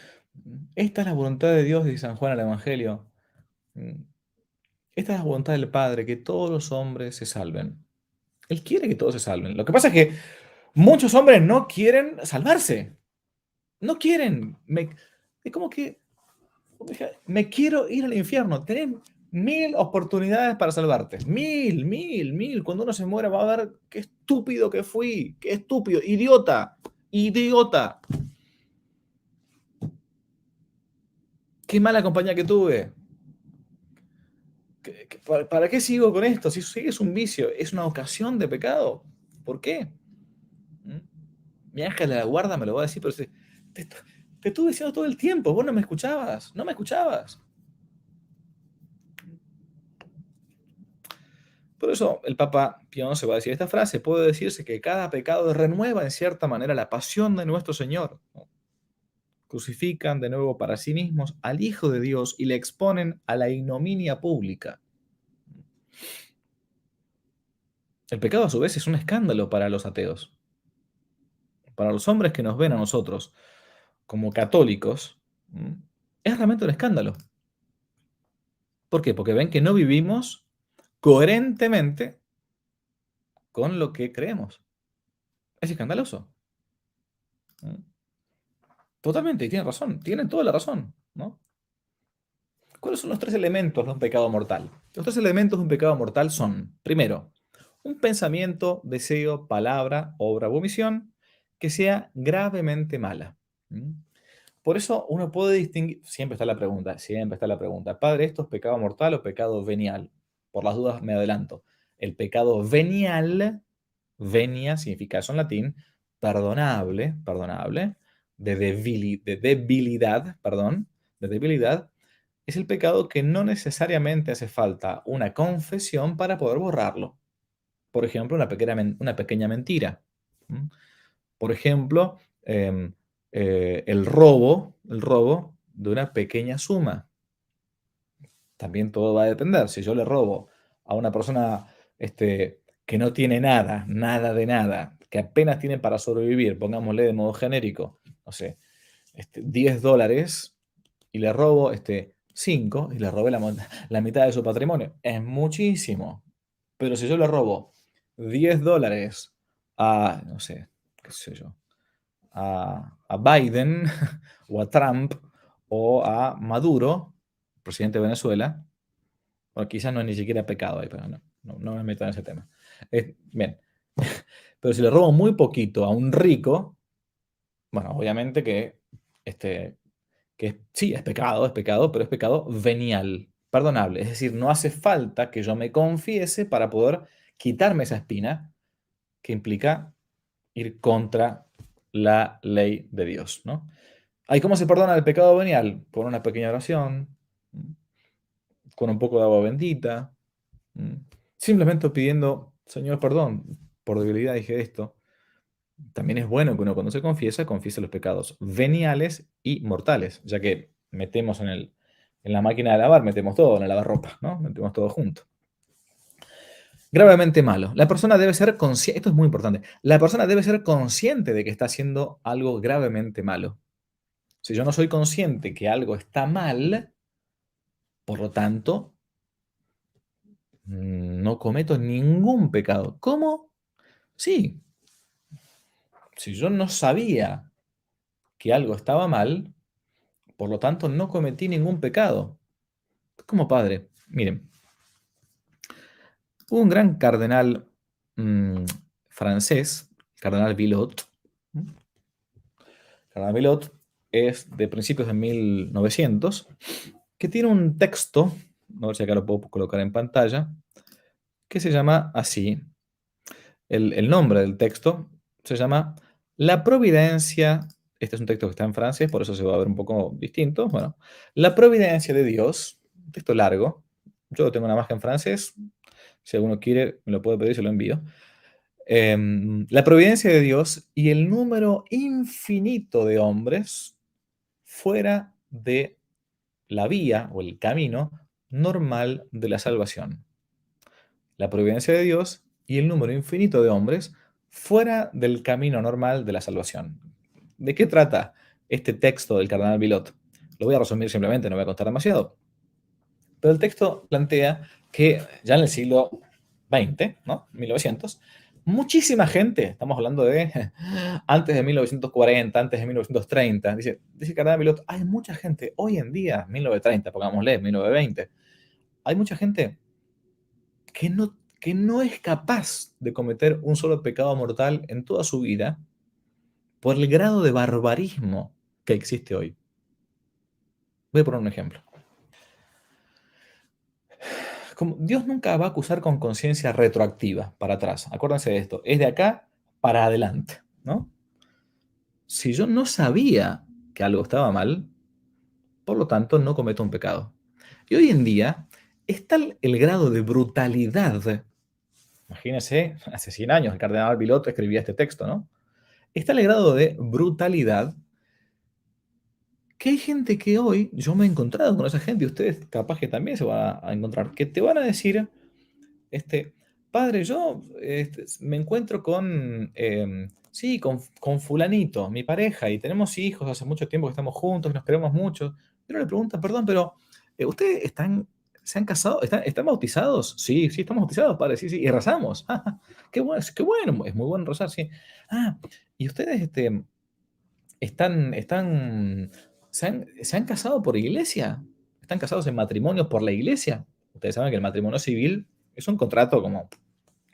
Esta es la voluntad de Dios, dice San Juan al Evangelio. Esta es la voluntad del Padre, que todos los hombres se salven. Él quiere que todos se salven. Lo que pasa es que muchos hombres no quieren salvarse. No quieren. Es como que me quiero ir al infierno. Tenés 1000 oportunidades para salvarte. Mil. Cuando uno se muera va a ver qué estúpido que fui. Qué estúpido. Idiota. Qué mala compañía que tuve. ¿Para qué sigo con esto? Si es un vicio, es una ocasión de pecado. ¿Por qué? ¿Mm? Mi ángel de la guarda me lo va a decir, pero te, te estuve diciendo todo el tiempo, vos no me escuchabas, no me escuchabas. Por eso el Papa Pío XI va a decir esta frase, puede decirse que cada pecado renueva en cierta manera la pasión de nuestro Señor. ¿No? Crucifican de nuevo para sí mismos al Hijo de Dios y le exponen a la ignominia pública. El pecado a su vez es un escándalo para los ateos. Para los hombres que nos ven a nosotros como católicos, es realmente un escándalo. ¿Por qué? Porque ven que no vivimos coherentemente con lo que creemos. Es escandaloso. Totalmente, y tienen razón, tienen toda la razón, ¿no? ¿Cuáles son los tres elementos de un pecado mortal? Los tres elementos de un pecado mortal son, primero, un pensamiento, deseo, palabra, obra o omisión que sea gravemente mala. ¿Mm? Por eso uno puede distinguir, siempre está la pregunta, Padre, ¿esto es pecado mortal o pecado venial? Por las dudas me adelanto. El pecado venial, venia significa eso en latín, perdonable, de debilidad, es el pecado que no necesariamente hace falta una confesión para poder borrarlo. Por ejemplo, una pequeña mentira. ¿M? Por ejemplo, el robo de una pequeña suma. También todo va a depender. Si yo le robo a una persona que no tiene nada, nada de nada, que apenas tiene para sobrevivir, pongámosle de modo genérico, no sé, $10 y le robo 5 y le robé la mitad de su patrimonio. Es muchísimo. Pero si yo le robo $10 a, no sé, qué sé yo, a Biden o a Trump o a Maduro, presidente de Venezuela, o quizás no es ni siquiera pecado ahí, pero no me meto en ese tema. Bien, pero si le robo muy poquito a un rico, bueno, obviamente este, sí, es pecado, pero es pecado venial, perdonable. Es decir, no hace falta que yo me confiese para poder quitarme esa espina que implica ir contra la ley de Dios, ¿no? ¿Ay, cómo se perdona el pecado venial? Con una pequeña oración, con un poco de agua bendita, simplemente pidiendo, Señor, perdón, por debilidad dije esto. También es bueno que uno cuando se confiesa, confiese los pecados veniales y mortales, ya que metemos en la máquina de lavar, metemos todo, en el lavarropa, ¿no? Metemos todo junto. Gravemente malo. La persona debe ser consciente, esto es muy importante, la persona debe ser consciente de que está haciendo algo gravemente malo. Si yo no soy consciente que algo está mal, por lo tanto, no cometo ningún pecado. ¿Cómo? Sí, si yo no sabía que algo estaba mal, por lo tanto no cometí ningún pecado. Como padre, miren, hubo un gran cardenal francés, cardenal Villot. Cardenal Villot es de principios de 1900, que tiene un texto, a ver si acá lo puedo colocar en pantalla, que se llama así. El nombre del texto se llama La Providencia. Este es un texto que está en francés, por eso se va a ver un poco distinto. Bueno, La Providencia de Dios, un texto largo. Yo lo tengo nada más que en francés. Si alguno quiere, me lo puede pedir, se lo envío. La providencia de Dios y el número infinito de hombres fuera de la vía o el camino normal de la salvación. La providencia de Dios y el número infinito de hombres fuera del camino normal de la salvación. ¿De qué trata este texto del cardenal Villot? Lo voy a resumir simplemente, no voy a contar demasiado. Pero el texto plantea que ya en el siglo XX, ¿no? 1900, muchísima gente, estamos hablando de antes de 1940, antes de 1930, dice Cardenal Villot, hay mucha gente hoy en día, 1930, pongámosle, 1920, hay mucha gente que no es capaz de cometer un solo pecado mortal en toda su vida por el grado de barbarismo que existe hoy. Voy a poner un ejemplo. Como Dios nunca va a acusar con conciencia retroactiva para atrás. Acuérdense de esto. Es de acá para adelante, ¿no? Si yo no sabía que algo estaba mal, por lo tanto no cometo un pecado. Y hoy en día está el grado de brutalidad. Imagínense, hace 100 años el cardenal Villot escribía este texto, ¿no? Está el grado de brutalidad que hay gente que hoy, yo me he encontrado con esa gente, y ustedes capaz que también se van a encontrar, que te van a decir, este, padre, yo me encuentro con, sí, con fulanito, mi pareja, y tenemos hijos, hace mucho tiempo que estamos juntos, nos queremos mucho. Pero le pregunta, perdón, pero ¿ustedes se han casado? ¿Están bautizados? Sí, sí, estamos bautizados, padre, sí, sí, y rezamos. Qué bueno, es muy bueno rezar, sí. Y ustedes, se han casado por iglesia, están casados en matrimonio por la iglesia. Ustedes saben que el matrimonio civil es un contrato como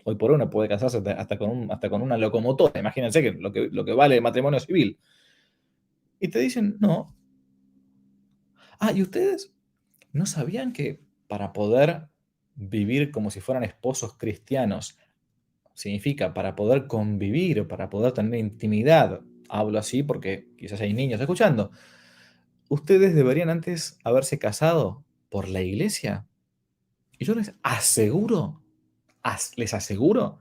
hoy por hoy uno puede casarse hasta con una locomotora. Imagínense que lo que vale el matrimonio civil. Y te dicen, no. ¿Y ustedes no sabían que para poder vivir como si fueran esposos cristianos significa para poder convivir o para poder tener intimidad? hablo así porque quizás hay niños escuchando. Ustedes deberían antes haberse casado por la iglesia. Y yo les aseguro, les aseguro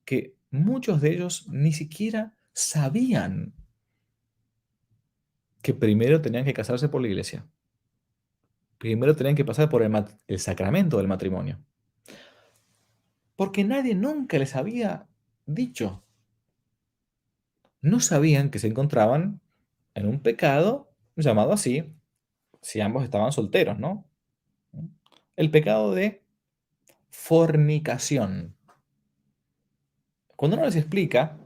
que muchos de ellos ni siquiera sabían que primero tenían que casarse por la iglesia. Primero tenían que pasar por el sacramento del matrimonio. Porque nadie nunca les había dicho. No sabían que se encontraban en un pecado llamado así, si ambos estaban solteros, ¿no? El pecado de fornicación. Cuando uno les explica,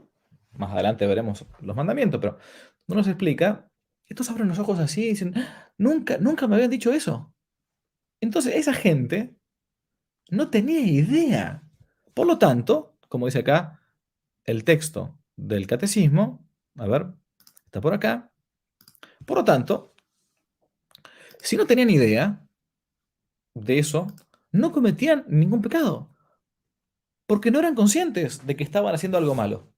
más adelante veremos los mandamientos, pero cuando uno les explica, estos abren los ojos así y dicen, "Ah, nunca me habían dicho eso". Entonces, esa gente no tenía idea. Por lo tanto, como dice acá el texto del catecismo, a ver, está por acá. Por lo tanto, si no tenían idea de eso, no cometían ningún pecado, porque no eran conscientes de que estaban haciendo algo malo,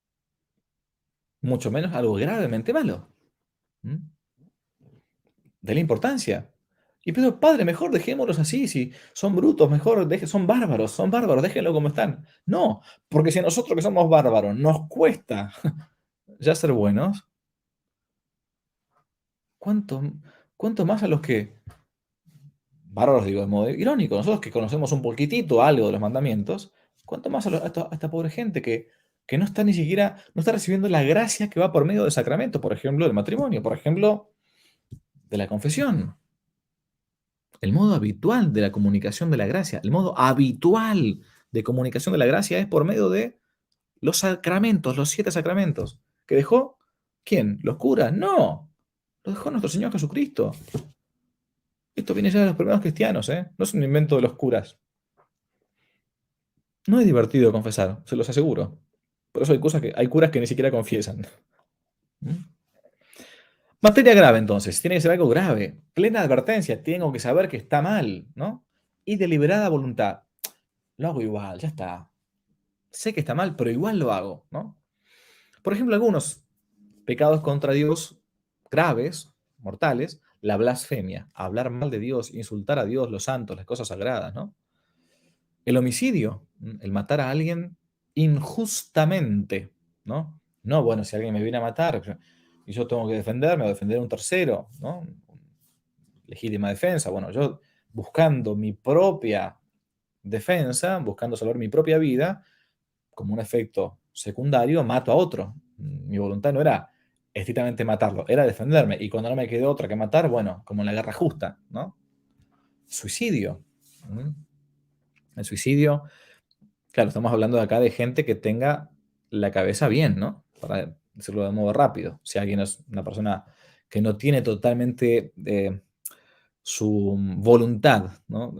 mucho menos algo gravemente malo. ¿Mm? De la importancia. Y pero, padre, mejor dejémoslos así, si son brutos, mejor son bárbaros, déjenlo como están. No, porque si a nosotros que somos bárbaros nos cuesta ya ser buenos, ¿cuánto, cuánto más a los que, bárbaros digo de modo irónico, nosotros que conocemos un poquitito algo de los mandamientos, cuánto más a esta pobre gente que no está ni siquiera, no está recibiendo la gracia que va por medio del sacramento, por ejemplo, del matrimonio, por ejemplo, de la confesión. El modo habitual de la comunicación de la gracia, el modo habitual de comunicación de la gracia es por medio de los sacramentos, los 7 sacramentos. ¿Que dejó? ¿Quién? ¿Los curas? No. Lo dejó nuestro Señor Jesucristo. Esto viene ya de los primeros cristianos, ¿eh? No es un invento de los curas. No es divertido confesar, se los aseguro. Por eso hay curas que ni siquiera confiesan. ¿Mm? Materia grave, entonces. Tiene que ser algo grave. Plena advertencia. Tengo que saber que está mal, ¿no? Y deliberada voluntad. Lo hago igual, ya está. Sé que está mal, pero igual lo hago, ¿no? Por ejemplo, algunos pecados contra Dios graves, mortales, la blasfemia, hablar mal de Dios, insultar a Dios, los santos, las cosas sagradas, ¿no? El homicidio, el matar a alguien injustamente, ¿no? No, bueno, si alguien me viene a matar y yo tengo que defenderme o defender a un tercero, ¿no? Legítima defensa, bueno, yo buscando mi propia defensa, buscando salvar mi propia vida, como un efecto secundario, mato a otro. Mi voluntad no era estrictamente matarlo, era defenderme. Y cuando no me quedó otra que matar, bueno, como en la guerra justa, ¿no? Suicidio. ¿Mm? El suicidio, claro, estamos hablando de acá de gente que tenga la cabeza bien, ¿no? Para decirlo de modo rápido. Si alguien es una persona que no tiene totalmente su voluntad, ¿no?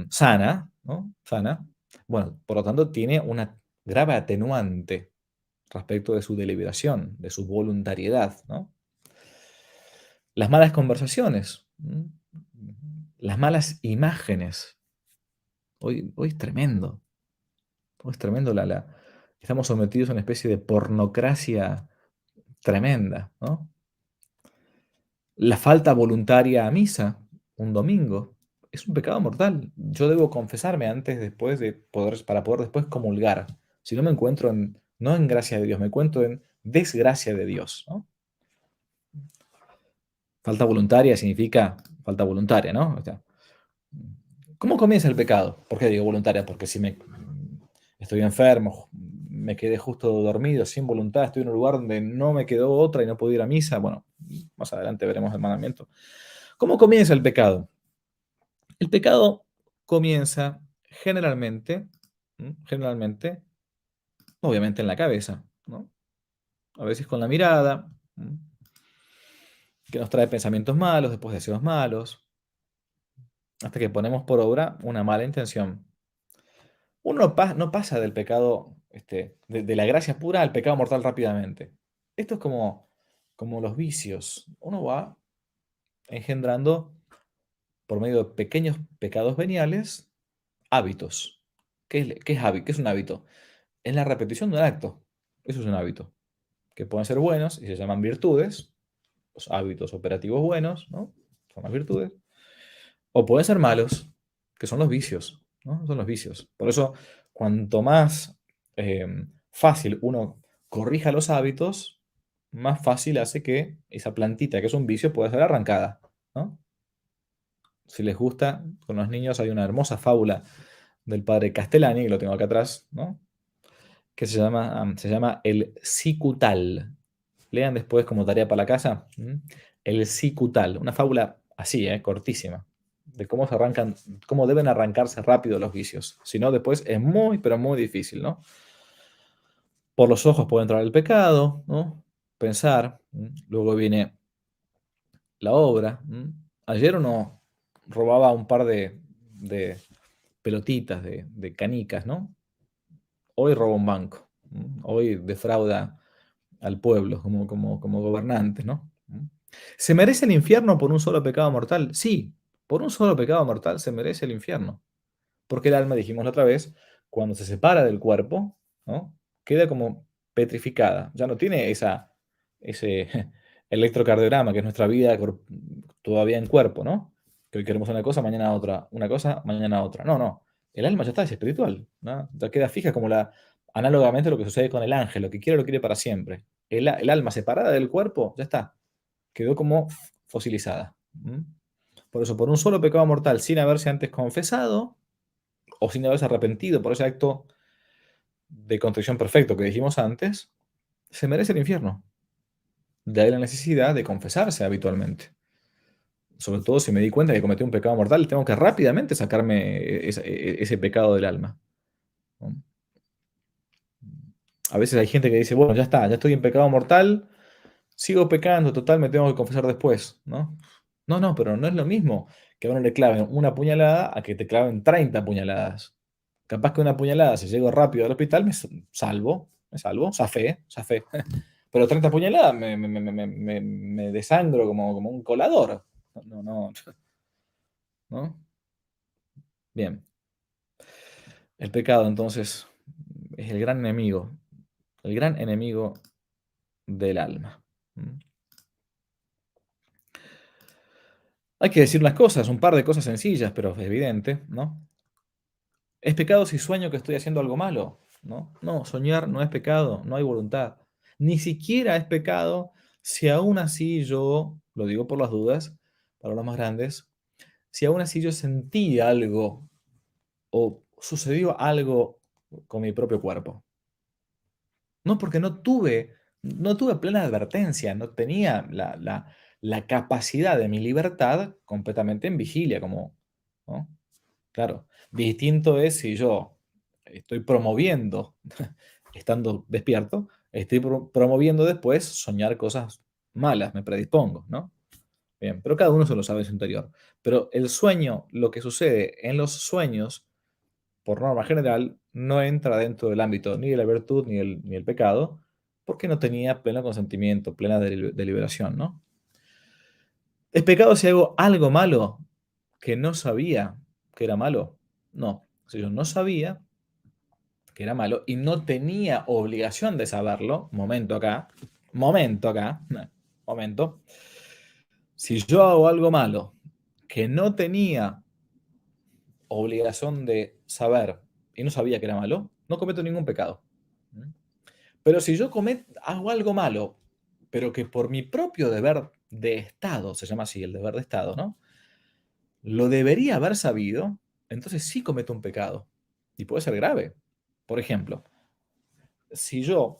Sana, ¿no? Sana, bueno, por lo tanto tiene una grave atenuante respecto de su deliberación, de su voluntariedad, ¿no? Las malas conversaciones, las malas imágenes. Hoy es tremendo. Hoy es tremendo estamos sometidos a una especie de pornocracia tremenda, ¿no? La falta voluntaria a misa un domingo es un pecado mortal. Yo debo confesarme antes, después para poder después comulgar. Si no me encuentro no en gracia de Dios, me encuentro en desgracia de Dios, ¿no? Falta voluntaria significa falta voluntaria, ¿no? O sea, ¿cómo comienza el pecado? ¿Por qué digo voluntaria? Porque si estoy enfermo, me quedé justo dormido, sin voluntad, estoy en un lugar donde no me quedó otra y no puedo ir a misa. Bueno, más adelante veremos el mandamiento. ¿Cómo comienza el pecado? El pecado comienza generalmente, generalmente, obviamente en la cabeza, ¿no? A veces con la mirada, que nos trae pensamientos malos, después deseos malos, hasta que ponemos por obra una mala intención. Uno no pasa del pecado, de la gracia pura al pecado mortal rápidamente. Esto es como los vicios. Uno va engendrando, por medio de pequeños pecados veniales, hábitos. ¿Qué es un hábito? Es la repetición de un acto. Eso es un hábito. que pueden ser buenos y se llaman virtudes, los hábitos operativos buenos, ¿no? Son las virtudes, o pueden ser malos, que son los vicios, ¿no? Son los vicios. Por eso, cuanto más fácil uno corrija los hábitos, más fácil hace que esa plantita que es un vicio pueda ser arrancada, ¿no? Si les gusta, con los niños hay una hermosa fábula del padre Castellani, que lo tengo acá atrás, ¿no? Que se llama El Cicutal. Lean después como tarea para la casa. El Cicutal. Una fábula así, cortísima. De cómo se arrancan, cómo deben arrancarse rápido los vicios. Si no, después es muy, pero muy difícil, ¿no? Por los ojos puede entrar el pecado, ¿no? Pensar. Luego viene la obra. Ayer uno robaba un par de pelotitas, de canicas, ¿no? Hoy roba un banco. Hoy defrauda al pueblo como gobernante, ¿no? ¿Se merece el infierno por un solo pecado mortal? Sí, por un solo pecado mortal se merece el infierno. Porque el alma, dijimos la otra vez, cuando se separa del cuerpo, ¿no? Queda como petrificada. Ya no tiene ese electrocardiograma que es nuestra vida todavía en cuerpo, ¿no? Que hoy queremos una cosa, mañana otra. Una cosa, mañana otra. No, no. El alma ya está, es espiritual, ¿no? Ya queda fija como análogamente lo que sucede con el ángel. Lo quiere para siempre. El alma separada del cuerpo, ya está. Quedó como fosilizada. Por eso, por un solo pecado mortal, sin haberse antes confesado, o sin haberse arrepentido por ese acto de contrición perfecto que dijimos antes, se merece el infierno. De ahí la necesidad de confesarse habitualmente. Sobre todo si me di cuenta que cometí un pecado mortal, tengo que rápidamente sacarme ese pecado del alma, ¿no? A veces hay gente que dice, bueno, ya está, ya estoy en pecado mortal, sigo pecando, total, me tengo que confesar después, ¿no? No, no, pero no es lo mismo que a uno le claven una puñalada a que te claven 30 puñaladas. Capaz que una puñalada, si llego rápido al hospital, me salvo, zafé. Pero 30 puñaladas me desangro como un colador. No, no, ¿no? Bien. El pecado, entonces, es el gran enemigo del alma. ¿Mm? Hay que decir unas cosas, un par de cosas sencillas, pero evidente, ¿no? ¿Es pecado si sueño que estoy haciendo algo malo? ¿No? No, soñar no es pecado, no hay voluntad. Ni siquiera es pecado si aún así yo, lo digo por las dudas, para los más grandes, si aún así yo sentí algo o sucedió algo con mi propio cuerpo. No, porque no tuve plena advertencia, no tenía la capacidad de mi libertad completamente en vigilia, ¿no? Claro, distinto es si yo estoy promoviendo, estando despierto, estoy promoviendo después soñar cosas malas, me predispongo, ¿no? Bien, pero cada uno se lo sabe en su interior. Pero el sueño, lo que sucede en los sueños, por norma general, no entra dentro del ámbito ni de la virtud ni el pecado, porque no tenía pleno consentimiento, plena deliberación, ¿no? ¿Es pecado si hago algo malo que no sabía que era malo? No, si yo no sabía que era malo y no tenía obligación de saberlo, momento acá, momento. Si yo hago algo malo que no tenía obligación de saber y no sabía que era malo, no cometo ningún pecado. Pero si yo hago algo malo, pero que por mi propio deber de Estado, se llama así el deber de Estado, ¿no? Lo debería haber sabido, entonces sí cometo un pecado. Y puede ser grave. Por ejemplo, si yo,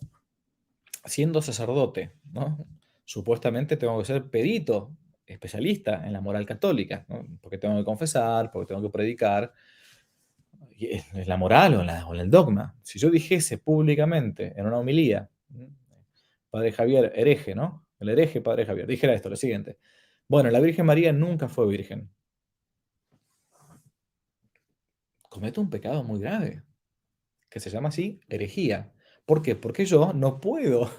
siendo sacerdote, ¿no? Supuestamente tengo que ser perito, especialista en la moral católica, ¿no? Porque tengo que confesar, porque tengo que predicar, es la moral o en el dogma. Si yo dijese públicamente en una homilía, Padre Javier, hereje, ¿no? El hereje Padre Javier, dijera esto, lo siguiente. Bueno, la Virgen María nunca fue virgen. Cometo un pecado muy grave, que se llama así herejía. ¿Por qué? Porque yo no puedo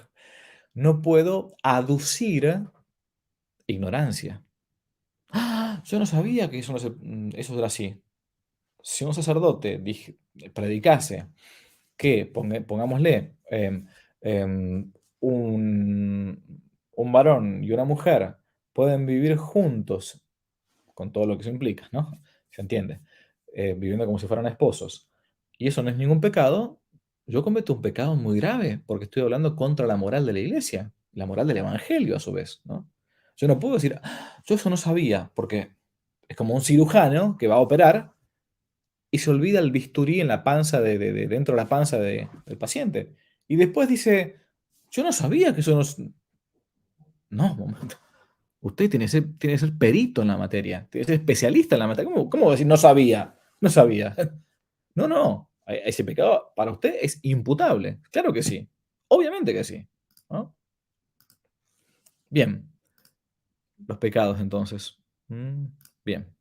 aducir ignorancia. ¡Ah! Yo no sabía que eso era así. Si un sacerdote predicase que, pongámosle, un varón y una mujer pueden vivir juntos, con todo lo que eso implica, ¿no? Se entiende. Viviendo como si fueran esposos. Y eso no es ningún pecado. Yo cometo un pecado muy grave porque estoy hablando contra la moral de la iglesia, la moral del evangelio a su vez, ¿no? Yo no puedo decir, "Ah, yo eso no sabía", porque es como un cirujano que va a operar y se olvida el bisturí en la panza dentro de la panza del paciente. Y después dice, yo no sabía que eso no... No, momento. Usted tiene que ser perito en la materia, tiene que ser especialista en la materia. ¿Cómo decir no sabía? No sabía. No, no. Ese pecado para usted es imputable. Claro que sí. Obviamente que sí. ¿No? Bien. Los pecados entonces. Bien.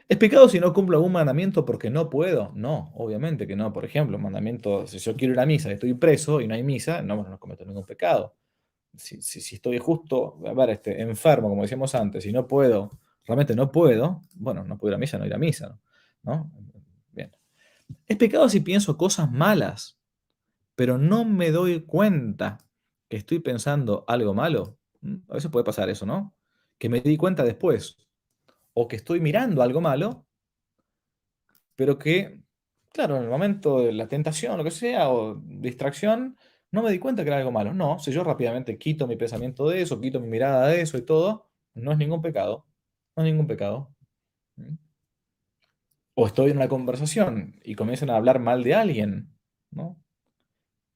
¿Es pecado si no cumplo algún mandamiento porque no puedo? No, obviamente que no. Por ejemplo, mandamiento, si yo quiero ir a misa y estoy preso y no hay misa, no, bueno, no cometo ningún pecado. Si estoy justo, a ver, enfermo, como decíamos antes, y no puedo, realmente no puedo, bueno, no puedo ir a misa, no ir a misa, ¿no? Bien. Es pecado si pienso cosas malas, pero no me doy cuenta que estoy pensando algo malo. A veces puede pasar eso, ¿no? Que me di cuenta después. O que estoy mirando algo malo, pero que, claro, en el momento de la tentación, lo que sea, o distracción, no me di cuenta que era algo malo. No, si yo rápidamente quito mi pensamiento de eso, quito mi mirada de eso y todo, no es ningún pecado. No es ningún pecado. ¿Mm? O estoy en una conversación y comienzan a hablar mal de alguien, ¿no?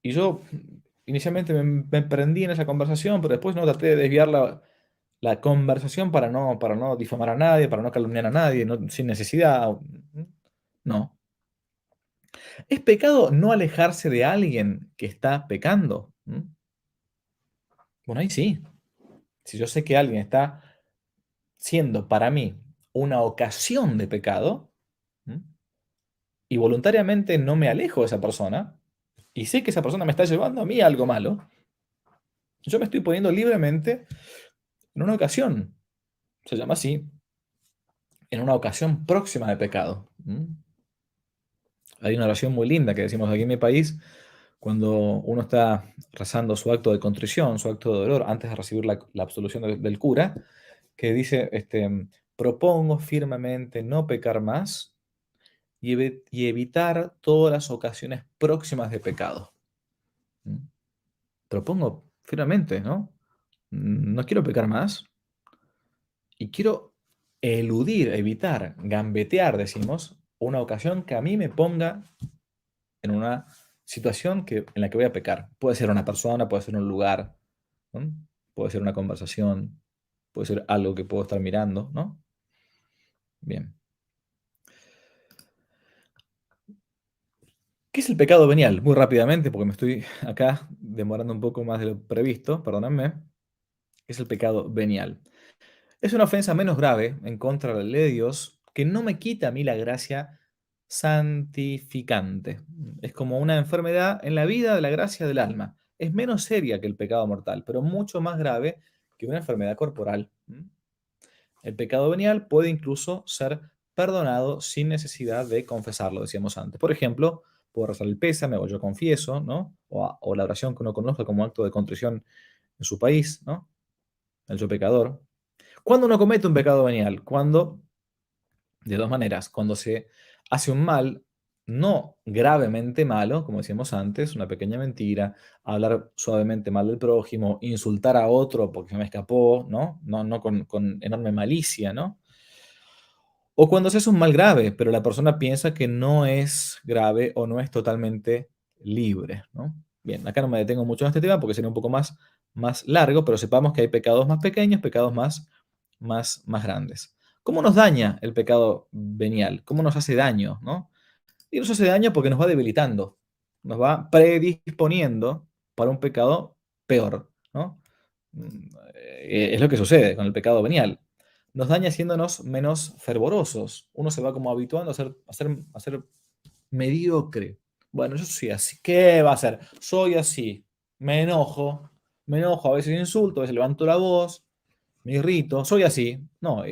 Y yo inicialmente me prendí en esa conversación, pero después no traté de desviar la conversación para no difamar a nadie, para no calumniar a nadie, sin necesidad. No. ¿Es pecado no alejarse de alguien que está pecando? Bueno, ahí sí. Si yo sé que alguien está siendo para mí una ocasión de pecado, ¿m? Y voluntariamente no me alejo de esa persona, y sé que esa persona me está llevando a mí a algo malo, yo me estoy poniendo libremente en una ocasión, se llama así, en una ocasión próxima de pecado. Hay una oración muy linda que decimos aquí en mi país cuando uno está rezando su acto de contrición, su acto de dolor, antes de recibir la absolución del cura, que dice, propongo firmemente no pecar más y evitar todas las ocasiones próximas de pecado. ¿Mm? Propongo firmemente, ¿no? No quiero pecar más y quiero eludir, evitar, gambetear, decimos, una ocasión que a mí me ponga en una situación en la que voy a pecar. Puede ser una persona, puede ser un lugar, ¿no? Puede ser una conversación, puede ser algo que puedo estar mirando, ¿no? Bien. ¿Qué es el pecado venial? Muy rápidamente, porque me estoy acá demorando un poco más de lo previsto, perdónenme. ¿Qué es el pecado venial? Es una ofensa menos grave en contra de la ley de Dios que no me quita a mí la gracia santificante. Es como una enfermedad en la vida de la gracia del alma. Es menos seria que el pecado mortal, pero mucho más grave que una enfermedad corporal. El pecado venial puede incluso ser perdonado sin necesidad de confesarlo, decíamos antes. Por ejemplo, puedo rezar el pésame o yo confieso, ¿no? O la oración que uno conozca como acto de contrición en su país, ¿no? El yo pecador. ¿Cuándo uno comete un pecado venial? Cuando, de dos maneras, cuando se hace un mal no gravemente malo, como decíamos antes, una pequeña mentira, hablar suavemente mal del prójimo, insultar a otro porque se me escapó, ¿no? No con enorme malicia, ¿no? O cuando se hace un mal grave, pero la persona piensa que no es grave o no es totalmente libre, ¿no? Bien, acá no me detengo mucho en este tema porque sería un poco más largo, pero sepamos que hay pecados más pequeños, pecados más grandes. ¿Cómo nos daña el pecado venial? ¿Cómo nos hace daño, no? Y nos hace daño porque nos va debilitando, nos va predisponiendo para un pecado peor, ¿no? Es lo que sucede con el pecado venial. Nos daña haciéndonos menos fervorosos. Uno se va como habituando a ser mediocre. Bueno, yo soy así. ¿Qué va a ser? Soy así. Me enojo, a veces insulto, a veces levanto la voz, me irrito, soy así. No,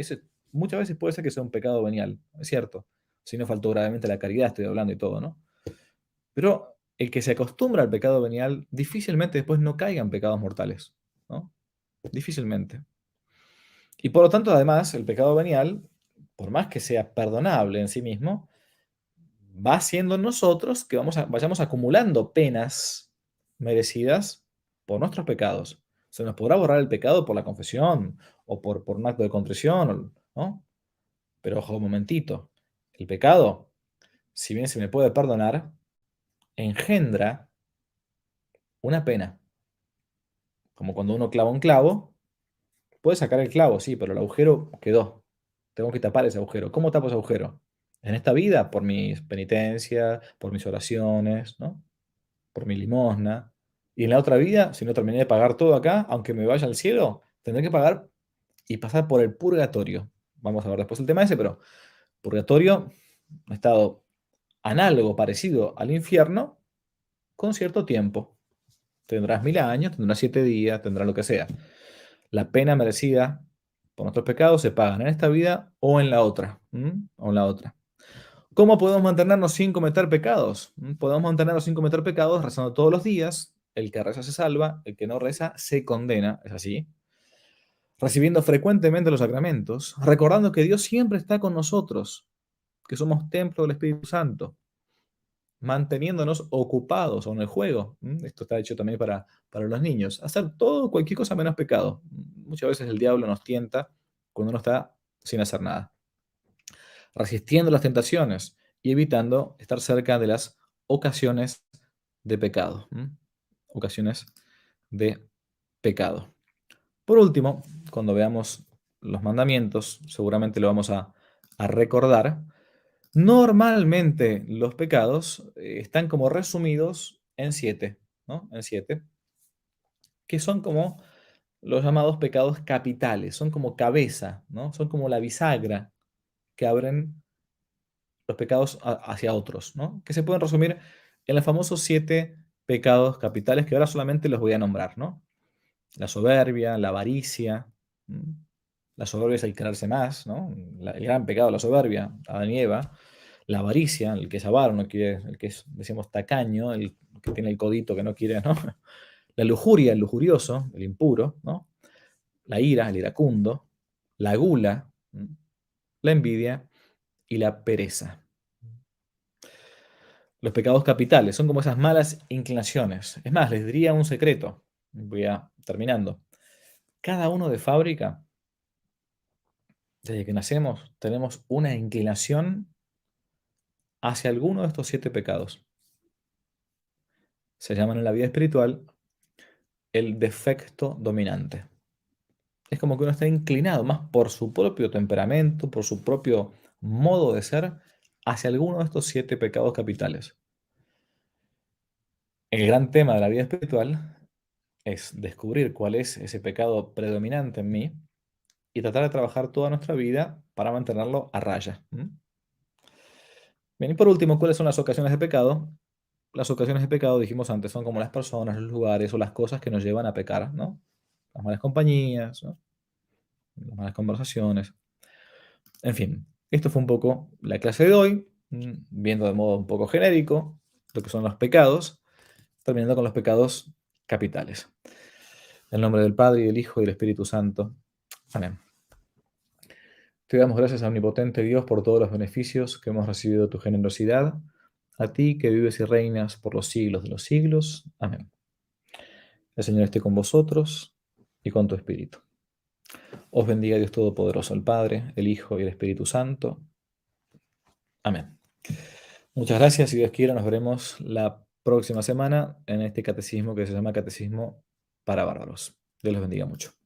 muchas veces puede ser que sea un pecado venial, es cierto. Si no faltó gravemente la caridad, estoy hablando y todo, ¿no? Pero el que se acostumbra al pecado venial difícilmente después no caiga en pecados mortales, ¿no? Difícilmente. Y por lo tanto, además, el pecado venial, por más que sea perdonable en sí mismo, va haciendo en nosotros que vayamos acumulando penas merecidas por nuestros pecados. Se nos podrá borrar el pecado por la confesión o por un acto de contrición, ¿no? Pero ojo un momentito, el pecado, si bien se me puede perdonar, engendra una pena. Como cuando uno clava un clavo, puede sacar el clavo, sí, pero el agujero quedó. Tengo que tapar ese agujero. ¿Cómo tapo ese agujero? En esta vida, por mis penitencias, por mis oraciones, ¿no? Por mi limosna. Y en la otra vida, si no terminé de pagar todo acá, aunque me vaya al cielo, tendré que pagar y pasar por el purgatorio. Vamos a ver después el tema ese, pero purgatorio, un estado análogo, parecido al infierno, con cierto tiempo. Tendrás 1000 años, tendrás 7 días, tendrás lo que sea. La pena merecida por nuestros pecados se pagan en esta vida o en la otra. O en la otra. ¿Cómo podemos mantenernos sin cometer pecados? Podemos mantenernos sin cometer pecados rezando todos los días. El que reza se salva, el que no reza se condena, es así. Recibiendo frecuentemente los sacramentos, recordando que Dios siempre está con nosotros, que somos templo del Espíritu Santo, manteniéndonos ocupados o en el juego. Esto está hecho también para los niños. Hacer todo, cualquier cosa menos pecado. Muchas veces el diablo nos tienta cuando uno está sin hacer nada. Resistiendo las tentaciones y evitando estar cerca de las ocasiones de pecado. Ocasiones de pecado. Por último, cuando veamos los mandamientos, seguramente lo vamos a recordar. Normalmente los pecados están como resumidos en 7, ¿no? En 7, que son como los llamados pecados capitales, son como cabeza, ¿no? Son como la bisagra que abren los pecados hacia otros, ¿no? Que se pueden resumir en los famosos 7 pecados capitales que ahora solamente los voy a nombrar, ¿no? La soberbia, la avaricia. La soberbia es el creerse más, ¿no? El gran pecado de la soberbia, Adán y Eva. La avaricia, el que es avaro, no quiere, el que es, decimos, tacaño, el que tiene el codito que no quiere, ¿no? La lujuria, el lujurioso, el impuro, ¿no? La ira, el iracundo. La gula, la envidia y la pereza. Los pecados capitales son como esas malas inclinaciones. Es más, les diría un secreto. Voy a terminando. Cada uno de fábrica, desde que nacemos, tenemos una inclinación hacia alguno de estos 7 pecados. Se llaman en la vida espiritual el defecto dominante. Es como que uno está inclinado más por su propio temperamento, por su propio modo de ser, hacia alguno de estos 7 pecados capitales. El gran tema de la vida espiritual es descubrir cuál es ese pecado predominante en mí y tratar de trabajar toda nuestra vida para mantenerlo a raya. Bien, y por último, ¿cuáles son las ocasiones de pecado? Las ocasiones de pecado, dijimos antes, son como las personas, los lugares o las cosas que nos llevan a pecar, ¿no? Las malas compañías, ¿no? Las malas conversaciones. En fin, esto fue un poco la clase de hoy, viendo de modo un poco genérico lo que son los pecados, terminando con los pecados capitales. En el nombre del Padre, y del Hijo, y del Espíritu Santo. Amén. Te damos gracias, omnipotente Dios, por todos los beneficios que hemos recibido de tu generosidad. A ti que vives y reinas por los siglos de los siglos. Amén. El Señor esté con vosotros y con tu espíritu. Os bendiga Dios Todopoderoso, el Padre, el Hijo y el Espíritu Santo. Amén. Muchas gracias. Si Dios quiere, nos veremos la próxima semana en este catecismo que se llama Catecismo para Bárbaros. Dios los bendiga mucho.